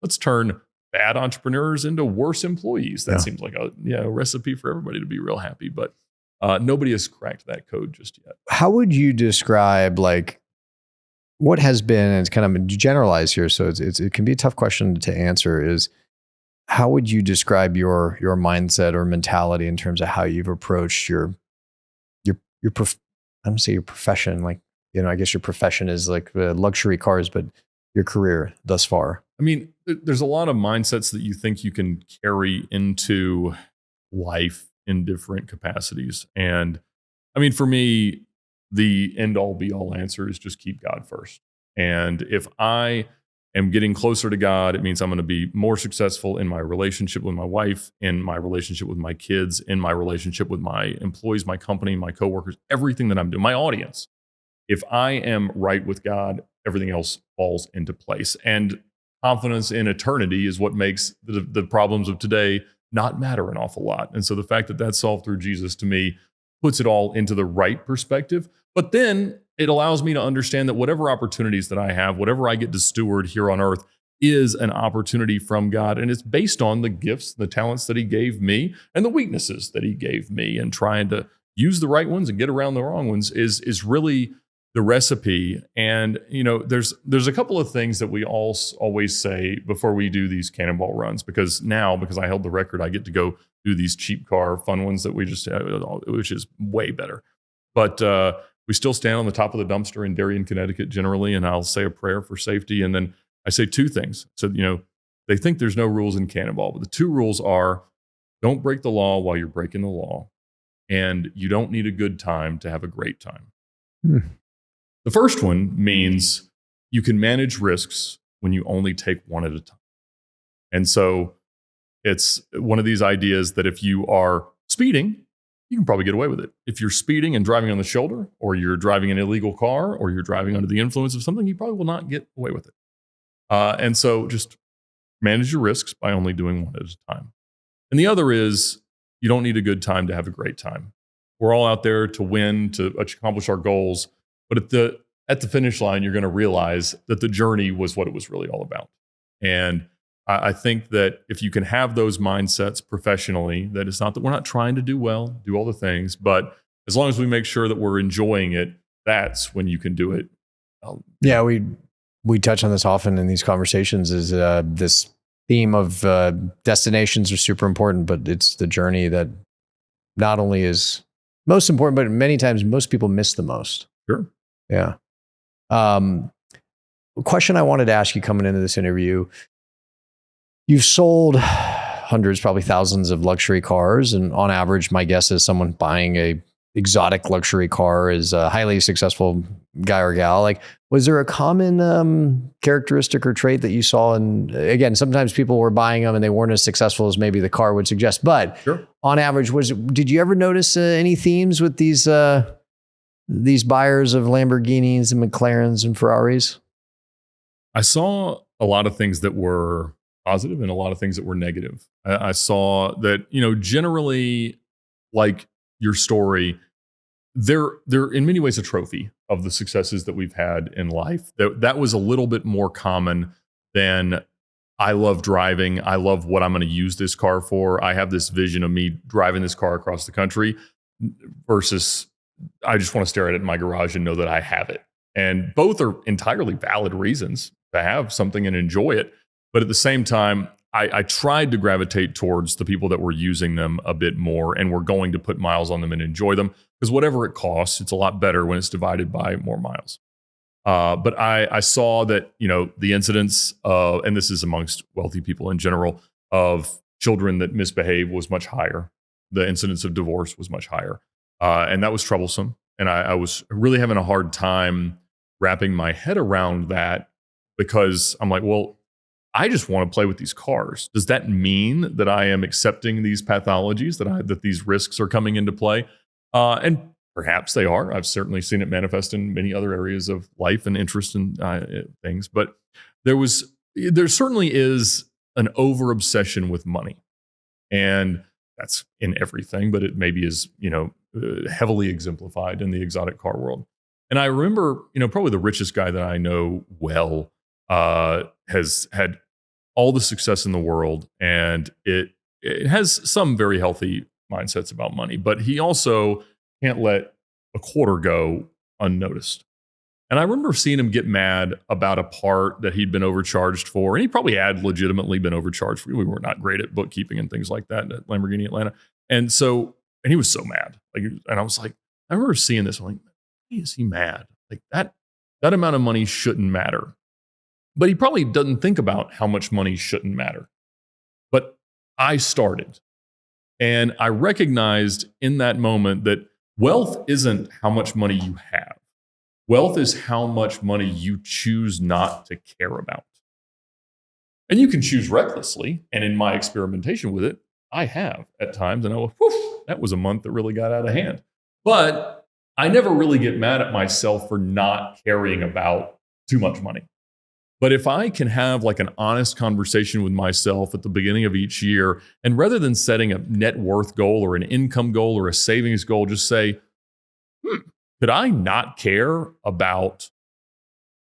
let's turn bad entrepreneurs into worse employees. That seems like a recipe for everybody to be real happy. But nobody has cracked that code just yet. How would you describe, like, what has been, and it's kind of generalized here, so it can be a tough question to answer, is how would you describe your mindset or mentality in terms of how you've approached your I don't say your profession, like, I guess your profession is like luxury cars, but your career thus far? I mean, there's a lot of mindsets that you think you can carry into life in different capacities. And I mean, for me, the end all be all answer is just keep God first. And if I am getting closer to God, it means I'm going to be more successful in my relationship with my wife, in my relationship with my kids, in my relationship with my employees, my company, my coworkers, everything that I'm doing, my audience. If I am right with God, everything else falls into place. And confidence in eternity is what makes the problems of today not matter an awful lot. And so the fact that that's solved through Jesus, to me, puts it all into the right perspective. But then it allows me to understand that whatever opportunities that I have, whatever I get to steward here on earth, is an opportunity from God. And it's based on the gifts, the talents that he gave me and the weaknesses that he gave me. And trying to use the right ones and get around the wrong ones is really the recipe. And, there's a couple of things that we all always say before we do these cannonball runs, because I held the record, I get to go do these cheap car fun ones that we just, which is way better. But we still stand on the top of the dumpster in Darien, Connecticut generally, and I'll say a prayer for safety. And then I say two things. So, they think there's no rules in Cannonball, but the two rules are: don't break the law while you're breaking the law, and you don't need a good time to have a great time. The first one means you can manage risks when you only take one at a time. And so it's one of these ideas that if you are speeding, you can probably get away with it. If you're speeding and driving on the shoulder, or you're driving an illegal car, or you're driving under the influence of something, you probably will not get away with it. And so just manage your risks by only doing one at a time. And the other is, you don't need a good time to have a great time. We're all out there to win, to accomplish our goals. But at the finish line, you're going to realize that the journey was what it was really all about. And I think that if you can have those mindsets professionally, that it's not that we're not trying to do well, do all the things, but as long as we make sure that we're enjoying it, that's when you can do it. Yeah, we touch on this often in these conversations, is this theme of destinations are super important, but it's the journey that not only is most important, but many times most people miss the most. Sure. Yeah. A question I wanted to ask you coming into this interview: you've sold hundreds, probably thousands of luxury cars. And on average, my guess is someone buying a exotic luxury car is a highly successful guy or gal. Like, was there a common characteristic or trait that you saw? And again, sometimes people were buying them and they weren't as successful as maybe the car would suggest. But sure, on average, did you ever notice any themes with these buyers of Lamborghinis and McLarens and Ferraris? I saw a lot of things that were positive and a lot of things that were negative. I saw that, generally, like your story, they're in many ways a trophy of the successes that we've had in life. That was a little bit more common than, I love driving, I love what I'm going to use this car for, I have this vision of me driving this car across the country, versus I just want to stare at it in my garage and know that I have it. And both are entirely valid reasons to have something and enjoy it. But at the same time, I tried to gravitate towards the people that were using them a bit more and were going to put miles on them and enjoy them, because whatever it costs, it's a lot better when it's divided by more miles. But I saw that, the incidence of, and this is amongst wealthy people in general, of children that misbehave was much higher. The incidence of divorce was much higher. And that was troublesome. And I was really having a hard time wrapping my head around that, because I'm like, well, I just want to play with these cars. Does that mean that I am accepting these pathologies, that these risks are coming into play? And perhaps they are. I've certainly seen it manifest in many other areas of life and interest in things. But there certainly is an over obsession with money, and that's in everything. But it maybe is heavily exemplified in the exotic car world. And I remember, probably the richest guy that I know well has had all the success in the world, and it has some very healthy mindsets about money, but he also can't let a quarter go unnoticed. And I remember seeing him get mad about a part that he'd been overcharged for, and he probably had legitimately been overcharged for. We were not great at bookkeeping and things like that at Lamborghini Atlanta. And he was so mad. And I was like, I remember seeing this. I'm like, why is he mad? Like that amount of money shouldn't matter. But he probably doesn't think about how much money shouldn't matter. But I started. And I recognized in that moment that Wealth isn't how much money you have. Wealth is how much money you choose not to care about. And you can choose recklessly. And in my experimentation with it, I have at times. And I go, whew, that was a month that really got out of hand. But I never really get mad at myself for not caring about too much money. But if I can have like an honest conversation with myself at the beginning of each year, and rather than setting a net worth goal or an income goal or a savings goal, just say, could I not care about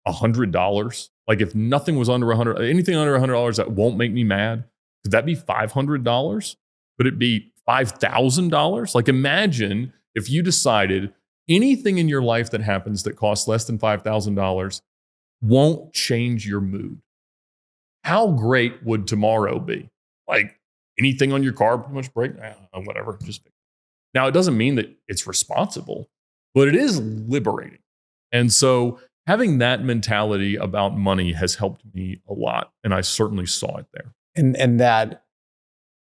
$100? Like if nothing was under $100, anything under $100 that won't make me mad, could that be $500? Could it be $5,000? Like imagine if you decided anything in your life that happens that costs less than $5,000 won't change your mood. How great would tomorrow be? Like anything on your car pretty much break? Whatever, just fix it. Now, it doesn't mean that it's responsible, but it is liberating. And so having that mentality about money has helped me a lot. And I certainly saw it there. And that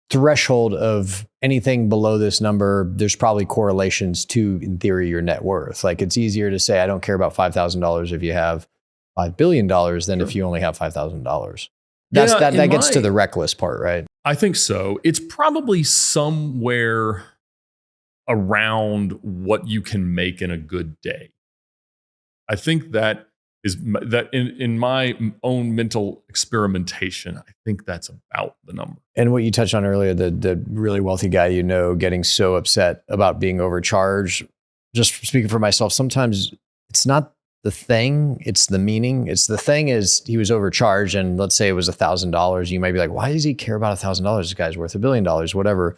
threshold of anything below this number, there's probably correlations to, in theory, your net worth. Like it's easier to say, I don't care about $5,000 if you have $5 billion than if you only have $5,000. That gets to the reckless part, right? I think so. It's probably somewhere around what you can make in a good day. I think that is that in my own mental experimentation, I think that's about the number. And what you touched on earlier, the really wealthy guy, getting so upset about being overcharged. Just speaking for myself, sometimes it's not the thing, it's the meaning. It's the thing is he was overcharged, and let's say it was $1,000. You might be like, why does he care about $1,000? This guy's worth $1 billion, whatever.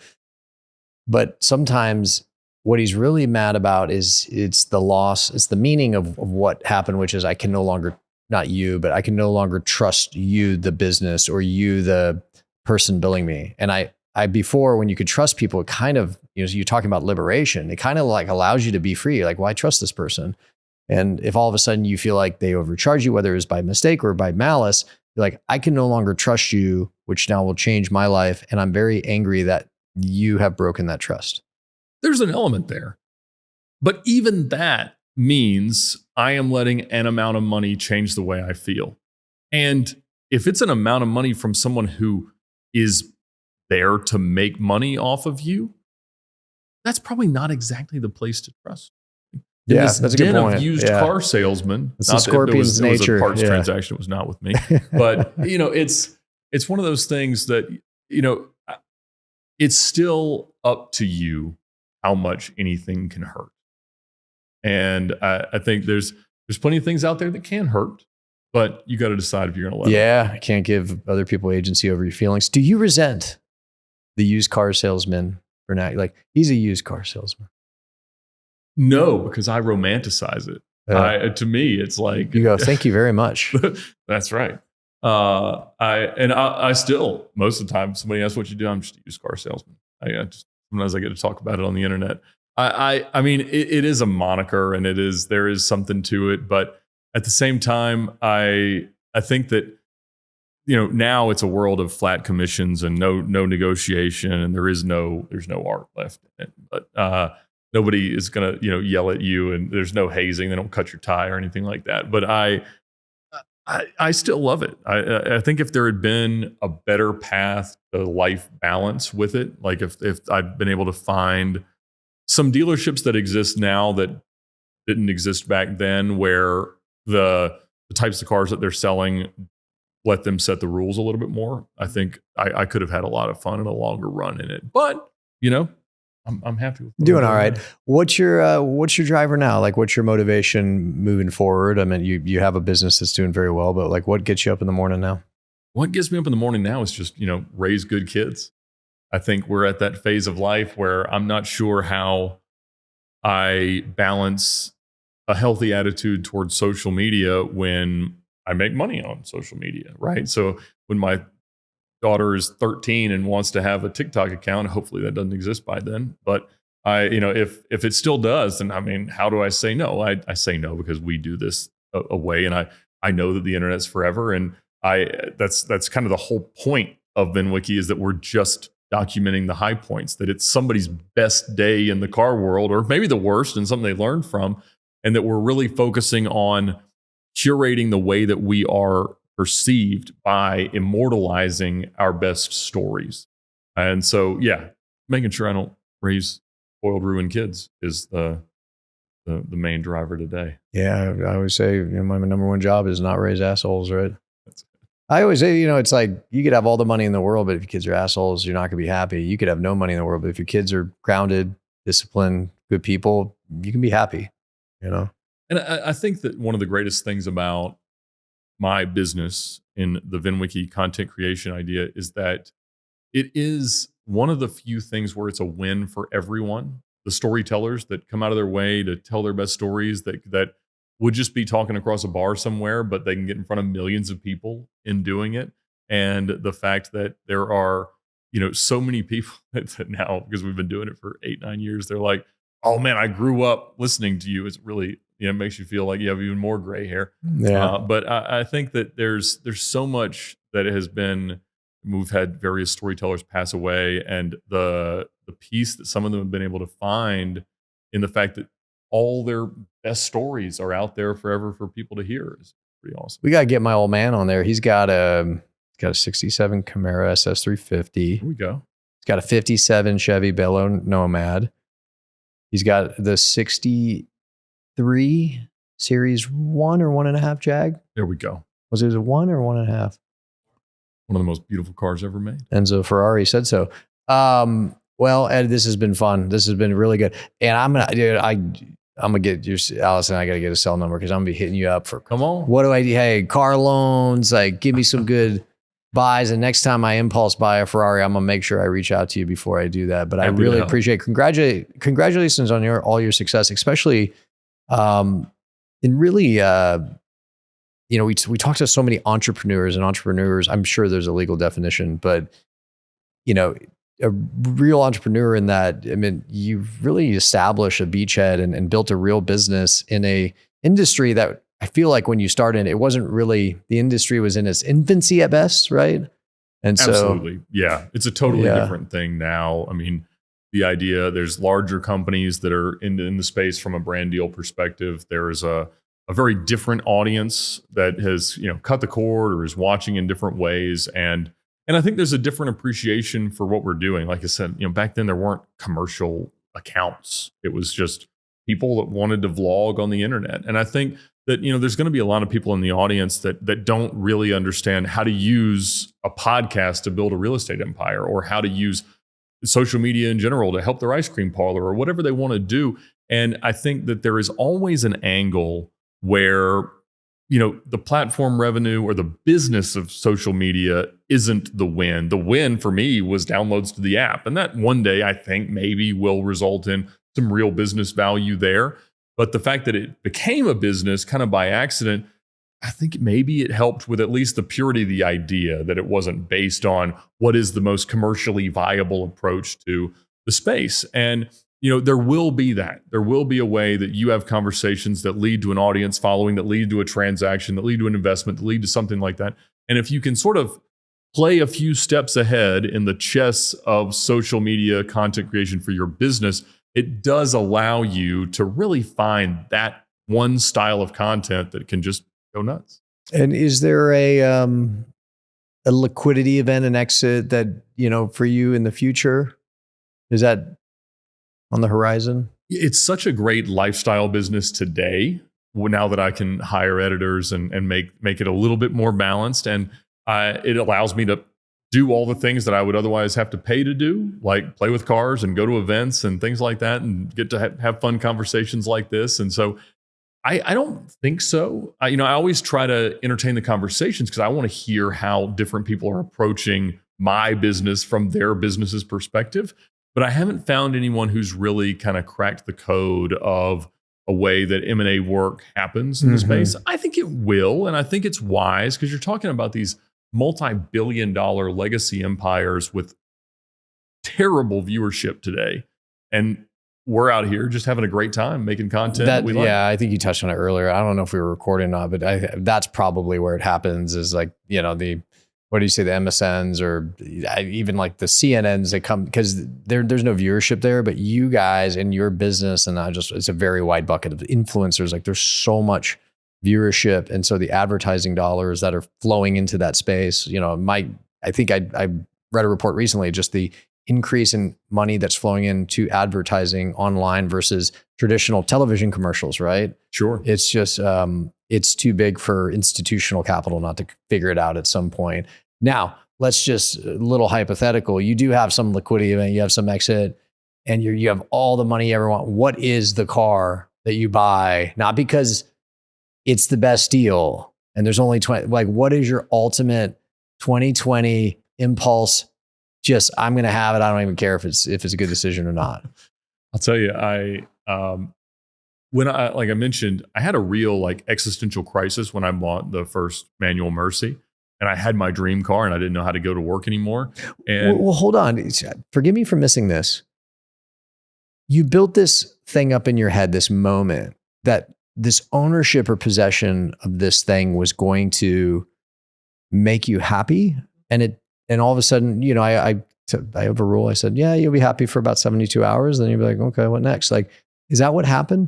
But sometimes what he's really mad about is it's the loss, it's the meaning of what happened, which is I can no longer, not you, but I can no longer trust you, the business, or you, the person billing me. And I before, when you could trust people, it kind of, you're talking about liberation. It kind of like allows you to be free. Like, why trust this person? And if all of a sudden you feel like they overcharge you, whether it's by mistake or by malice, you're like, I can no longer trust you, which now will change my life. And I'm very angry that you have broken that trust. There's an element there. But even that means I am letting an amount of money change the way I feel. And if it's an amount of money from someone who is there to make money off of you, that's probably not exactly the place to trust. Yeah, that's a good point. Of used car salesman. It's the scorpion's nature. It was a parts transaction. It was not with me. But, it's one of those things that, it's still up to you how much anything can hurt. And I think there's plenty of things out there that can hurt, but you got to decide if you're going to let it. I can't give other people agency over your feelings. Do you resent the used car salesman for now? Like, he's a used car salesman. No, because I romanticize it. To me, it's like... You go, thank you very much. That's right. I still, most of the time, somebody asks what you do, I'm just a used car salesman. Sometimes I get to talk about it on the internet. I mean, it is a moniker, and there is something to it. But at the same time, I think that, now it's a world of flat commissions and no negotiation, and there's no art left in it. But nobody is going to, yell at you, and there's no hazing. They don't cut your tie or anything like that. But I still love it. I think if there had been a better path to life balance with it, like if I've been able to find some dealerships that exist now that didn't exist back then, where the types of cars that they're selling, let them set the rules a little bit more, I think I could have had a lot of fun and a longer run in it. But, I'm happy with doing all right. What's your driver now? Like, what's your motivation moving forward? I mean, you have a business that's doing very well, but like, what gets you up in the morning now? What gets me up in the morning now is just, raise good kids. I think we're at that phase of life where I'm not sure how I balance a healthy attitude towards social media when I make money on social media, right? So when my daughter is 13 and wants to have a TikTok account, hopefully that doesn't exist by then. But if it still does, then I mean, how do I say no? I say no because we do this away, and I know that the internet's forever, and that's kind of the whole point of VINwiki, is that we're just documenting the high points, that it's somebody's best day in the car world, or maybe the worst and something they learned from, and that we're really focusing on curating the way that we are perceived by immortalizing our best stories. And so, yeah, making sure I don't raise spoiled, ruined kids is the main driver today. Yeah, I always say, my number one job is not raise assholes, right? That's I always say, it's like you could have all the money in the world, but if your kids are assholes, you're not going to be happy. You could have no money in the world, but if your kids are grounded, disciplined, good people, you can be happy, And I think that one of the greatest things about my business in the VINwiki content creation idea is that it is one of the few things where it's a win for everyone. The storytellers that come out of their way to tell their best stories that would just be talking across a bar somewhere, but they can get in front of millions of people in doing it. And the fact that there are, so many people that now, because we've been doing it for 8-9 years, they're like, oh man, I grew up listening to you. It's really, it makes you feel like you have even more gray hair. Yeah. But I think that there's so much that has been, we've had various storytellers pass away, and the peace that some of them have been able to find in the fact that all their best stories are out there forever for people to hear is pretty awesome. We got to get my old man on there. He's got a 67 Camaro SS350. Here we go. He's got a 57 Chevy Bello Nomad. He's got the 63 Series 1 or 1.5 Jag. There we go. Was it a 1 or 1.5? One of the most beautiful cars ever made. Enzo Ferrari said so. Well, Ed, this has been fun. This has been really good. And I'm gonna get your Allison. I gotta get a cell number because I'm gonna be hitting you up for. Come on. What do I do? Hey, car loans. Like, give me some good buys. And next time I impulse buy a Ferrari, I'm gonna make sure I reach out to you before I do that. But I really appreciate. Congratulations on all your success, especially in really. We talk to so many entrepreneurs, and entrepreneurs, I'm sure there's a legal definition, but, a real entrepreneur in that, you've really established a beachhead and built a real business in a industry that I feel like when you started, it wasn't really, the industry was in its infancy at best, right? And so, absolutely. Yeah. It's a totally different thing now. The idea, there's larger companies that are in the space from a brand deal perspective. There is a very different audience that has, cut the cord or is watching in different ways. And I think there's a different appreciation for what we're doing. Like I said, back then there weren't commercial accounts. It was just people that wanted to vlog on the internet. And I think that, there's going to be a lot of people in the audience that don't really understand how to use a podcast to build a real estate empire, or how to use social media in general to help their ice cream parlor, or whatever they want to do. And I think that there is always an angle where, the platform revenue or the business of social media isn't the win. The win for me was downloads to the app. And that one day I think maybe will result in some real business value there. But the fact that it became a business kind of by accident, I think maybe it helped with at least the purity of the idea, that it wasn't based on what is the most commercially viable approach to the space. And there will be that. There will be a way that you have conversations that lead to an audience following, that lead to a transaction, that lead to an investment, that lead to something like that. And if you can sort of play a few steps ahead in the chess of social media content creation for your business, it does allow you to really find that one style of content that can just go nuts. And is there a liquidity event, an exit that, for you in the future? Is that on the horizon? It's such a great lifestyle business today, now that I can hire editors and make it a little bit more balanced. And it allows me to do all the things that I would otherwise have to pay to do, like play with cars and go to events and things like that, and get to have fun conversations like this. And so I don't think so. I always try to entertain the conversations because I want to hear how different people are approaching my business from their business's perspective. But I haven't found anyone who's really kind of cracked the code of a way that M&A work happens in the space. I think it will, and I think it's wise, because you're talking about these multi-billion-dollar legacy empires with terrible viewership today. And we're out here just having a great time making content that we like. Yeah, I think you touched on it earlier. I don't know if we were recording or not, but that's probably where it happens, is like, what do you say, the MSNs or even like the CNNs that come, because there's no viewership there, but you guys and your business, and it's a very wide bucket of influencers. Like there's so much viewership. And so the advertising dollars that are flowing into that space, I think I read a report recently, just the increase in money that's flowing into advertising online versus traditional television commercials, right? Sure. It's just, it's too big for institutional capital not to figure it out at some point. Now, let's just, a little hypothetical, you do have some liquidity event, you have some exit, and you have all the money you ever want. What is the car that you buy? Not because it's the best deal and there's only 20, like what is your ultimate 2020 impulse? Just, I'm going to have it. I don't even care if it's a good decision or not. I'll tell you, like I mentioned, I had a real like existential crisis when I bought the first manual Mercy, and I had my dream car and I didn't know how to go to work anymore. And well, hold on. Forgive me for missing this. You built this thing up in your head, this moment that this ownership or possession of this thing was going to make you happy. And all of a sudden, I have a rule. I said, yeah, you'll be happy for about 72 hours. Then you'll be like, okay, what next? Like, is that what happened?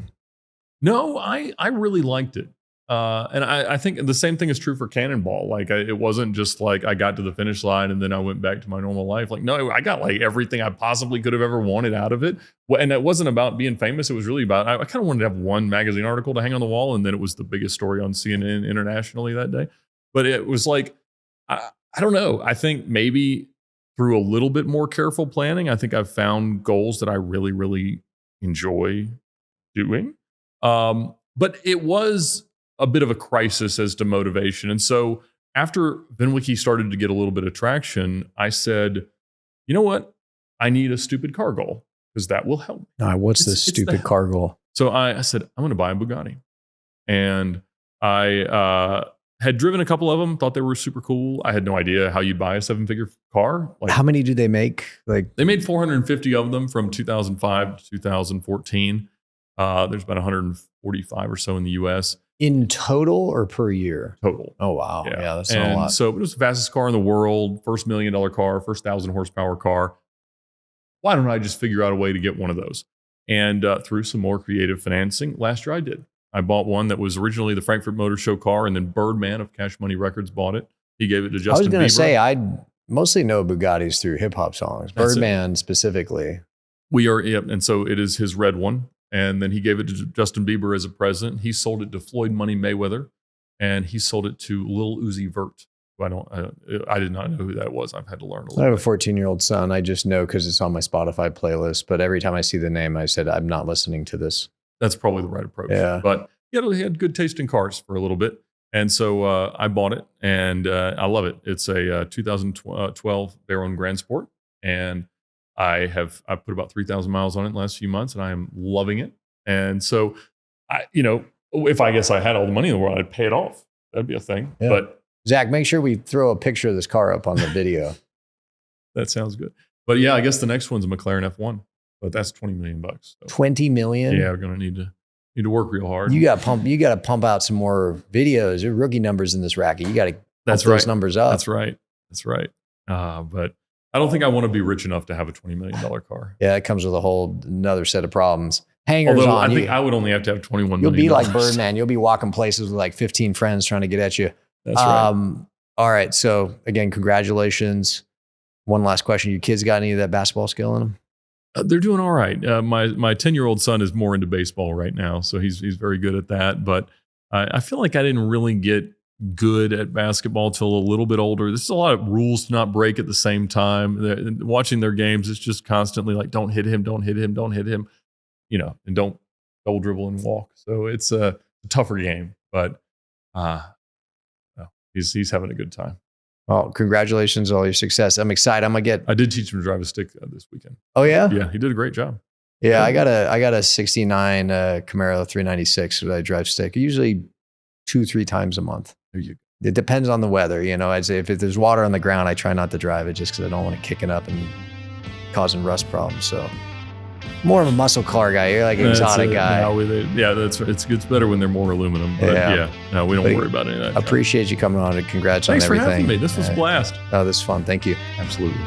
No, I really liked it. And I think the same thing is true for Cannonball. Like it wasn't just like I got to the finish line and then I went back to my normal life. Like, no, I got like everything I possibly could have ever wanted out of it. And it wasn't about being famous. It was really about, I kind of wanted to have one magazine article to hang on the wall. And then it was the biggest story on CNN internationally that day. But it was like, I don't know. I think maybe through a little bit more careful planning, I think I've found goals that I really, really enjoy doing. But it was a bit of a crisis as to motivation. And so after VINwiki started to get a little bit of traction, I said, you know what? I need a stupid car goal because that will help me. What's the stupid car goal? So I said, I'm going to buy a Bugatti. And I had driven a couple of them, thought they were super cool. I had no idea how you buy a 7-figure car. Like, how many do they make? Like they made 450 of them from 2005 to 2014. There's about 145 or so in the US. In total or per year? Total. Oh, wow. Yeah, that's not a lot. So it was the fastest car in the world, first $1 million car, first 1,000 horsepower car. Why don't I just figure out a way to get one of those? And through some more creative financing, last year I did. I bought one that was originally the Frankfurt Motor Show car, and then Birdman of Cash Money Records bought it. He gave it to Justin Bieber. I was going to say, I mostly know Bugattis through hip hop songs. Birdman specifically. And so it is his red one. And then he gave it to Justin Bieber as a present. He sold it to Floyd Money Mayweather, and he sold it to Lil Uzi Vert. I did not know who that was. I've had to learn a little bit. I have a 14-year-old son. I just know because it's on my Spotify playlist. But every time I see the name, I said, I'm not listening to this. That's probably the right approach. Yeah. But he had good taste in cars for a little bit. And so I bought it, and I love it. It's a 2012 Veyron Grand Sport, and I put about 3,000 miles on it in the last few months, and I am loving it. And so, if I guess I had all the money in the world, I'd pay it off. That'd be a thing. Yeah. But Zach, make sure we throw a picture of this car up on the video. That sounds good. But yeah, I guess the next one's a McLaren F1, but that's $20 million. So. 20 million? Yeah, we're gonna need to work real hard. You got to pump out some more videos. Your rookie numbers in this racket. You got to pump those numbers up. That's right. But I don't think I want to be rich enough to have a $20 million car. Yeah, it comes with a whole another set of problems. Hangers Although on. I think I would only have to have $21 million. You'll be like Birdman. You'll be walking places with like 15 friends trying to get at you. That's right. All right. So again, congratulations. One last question. Your kids got any of that basketball skill in them? They're doing all right. My 10-year-old son is more into baseball right now, so he's very good at that. But I feel like I didn't really get good at basketball till a little bit older. There's a lot of rules to not break at the same time. Watching their games, it's just constantly like, don't hit him, don't hit him, don't hit him, and don't double dribble and walk. So it's a tougher game, but he's having a good time. Well, congratulations on all your success. I'm excited. I did teach him to drive a stick this weekend. Oh yeah? Yeah, he did a great job. Yeah, I got a 69 Camaro 396 that I drive stick. Usually 2-3 times a month. It depends on the weather. I'd say if there's water on the ground, I try not to drive it just because I don't want to kick it up and causing rust problems. So more of a muscle car guy. You're like an exotic guy. It's better when they're more aluminum. But no, we don't worry about any of that. Appreciate you coming on, and congrats on everything. Thanks for having me. This was a blast. Oh, this is fun. Thank you. Absolutely.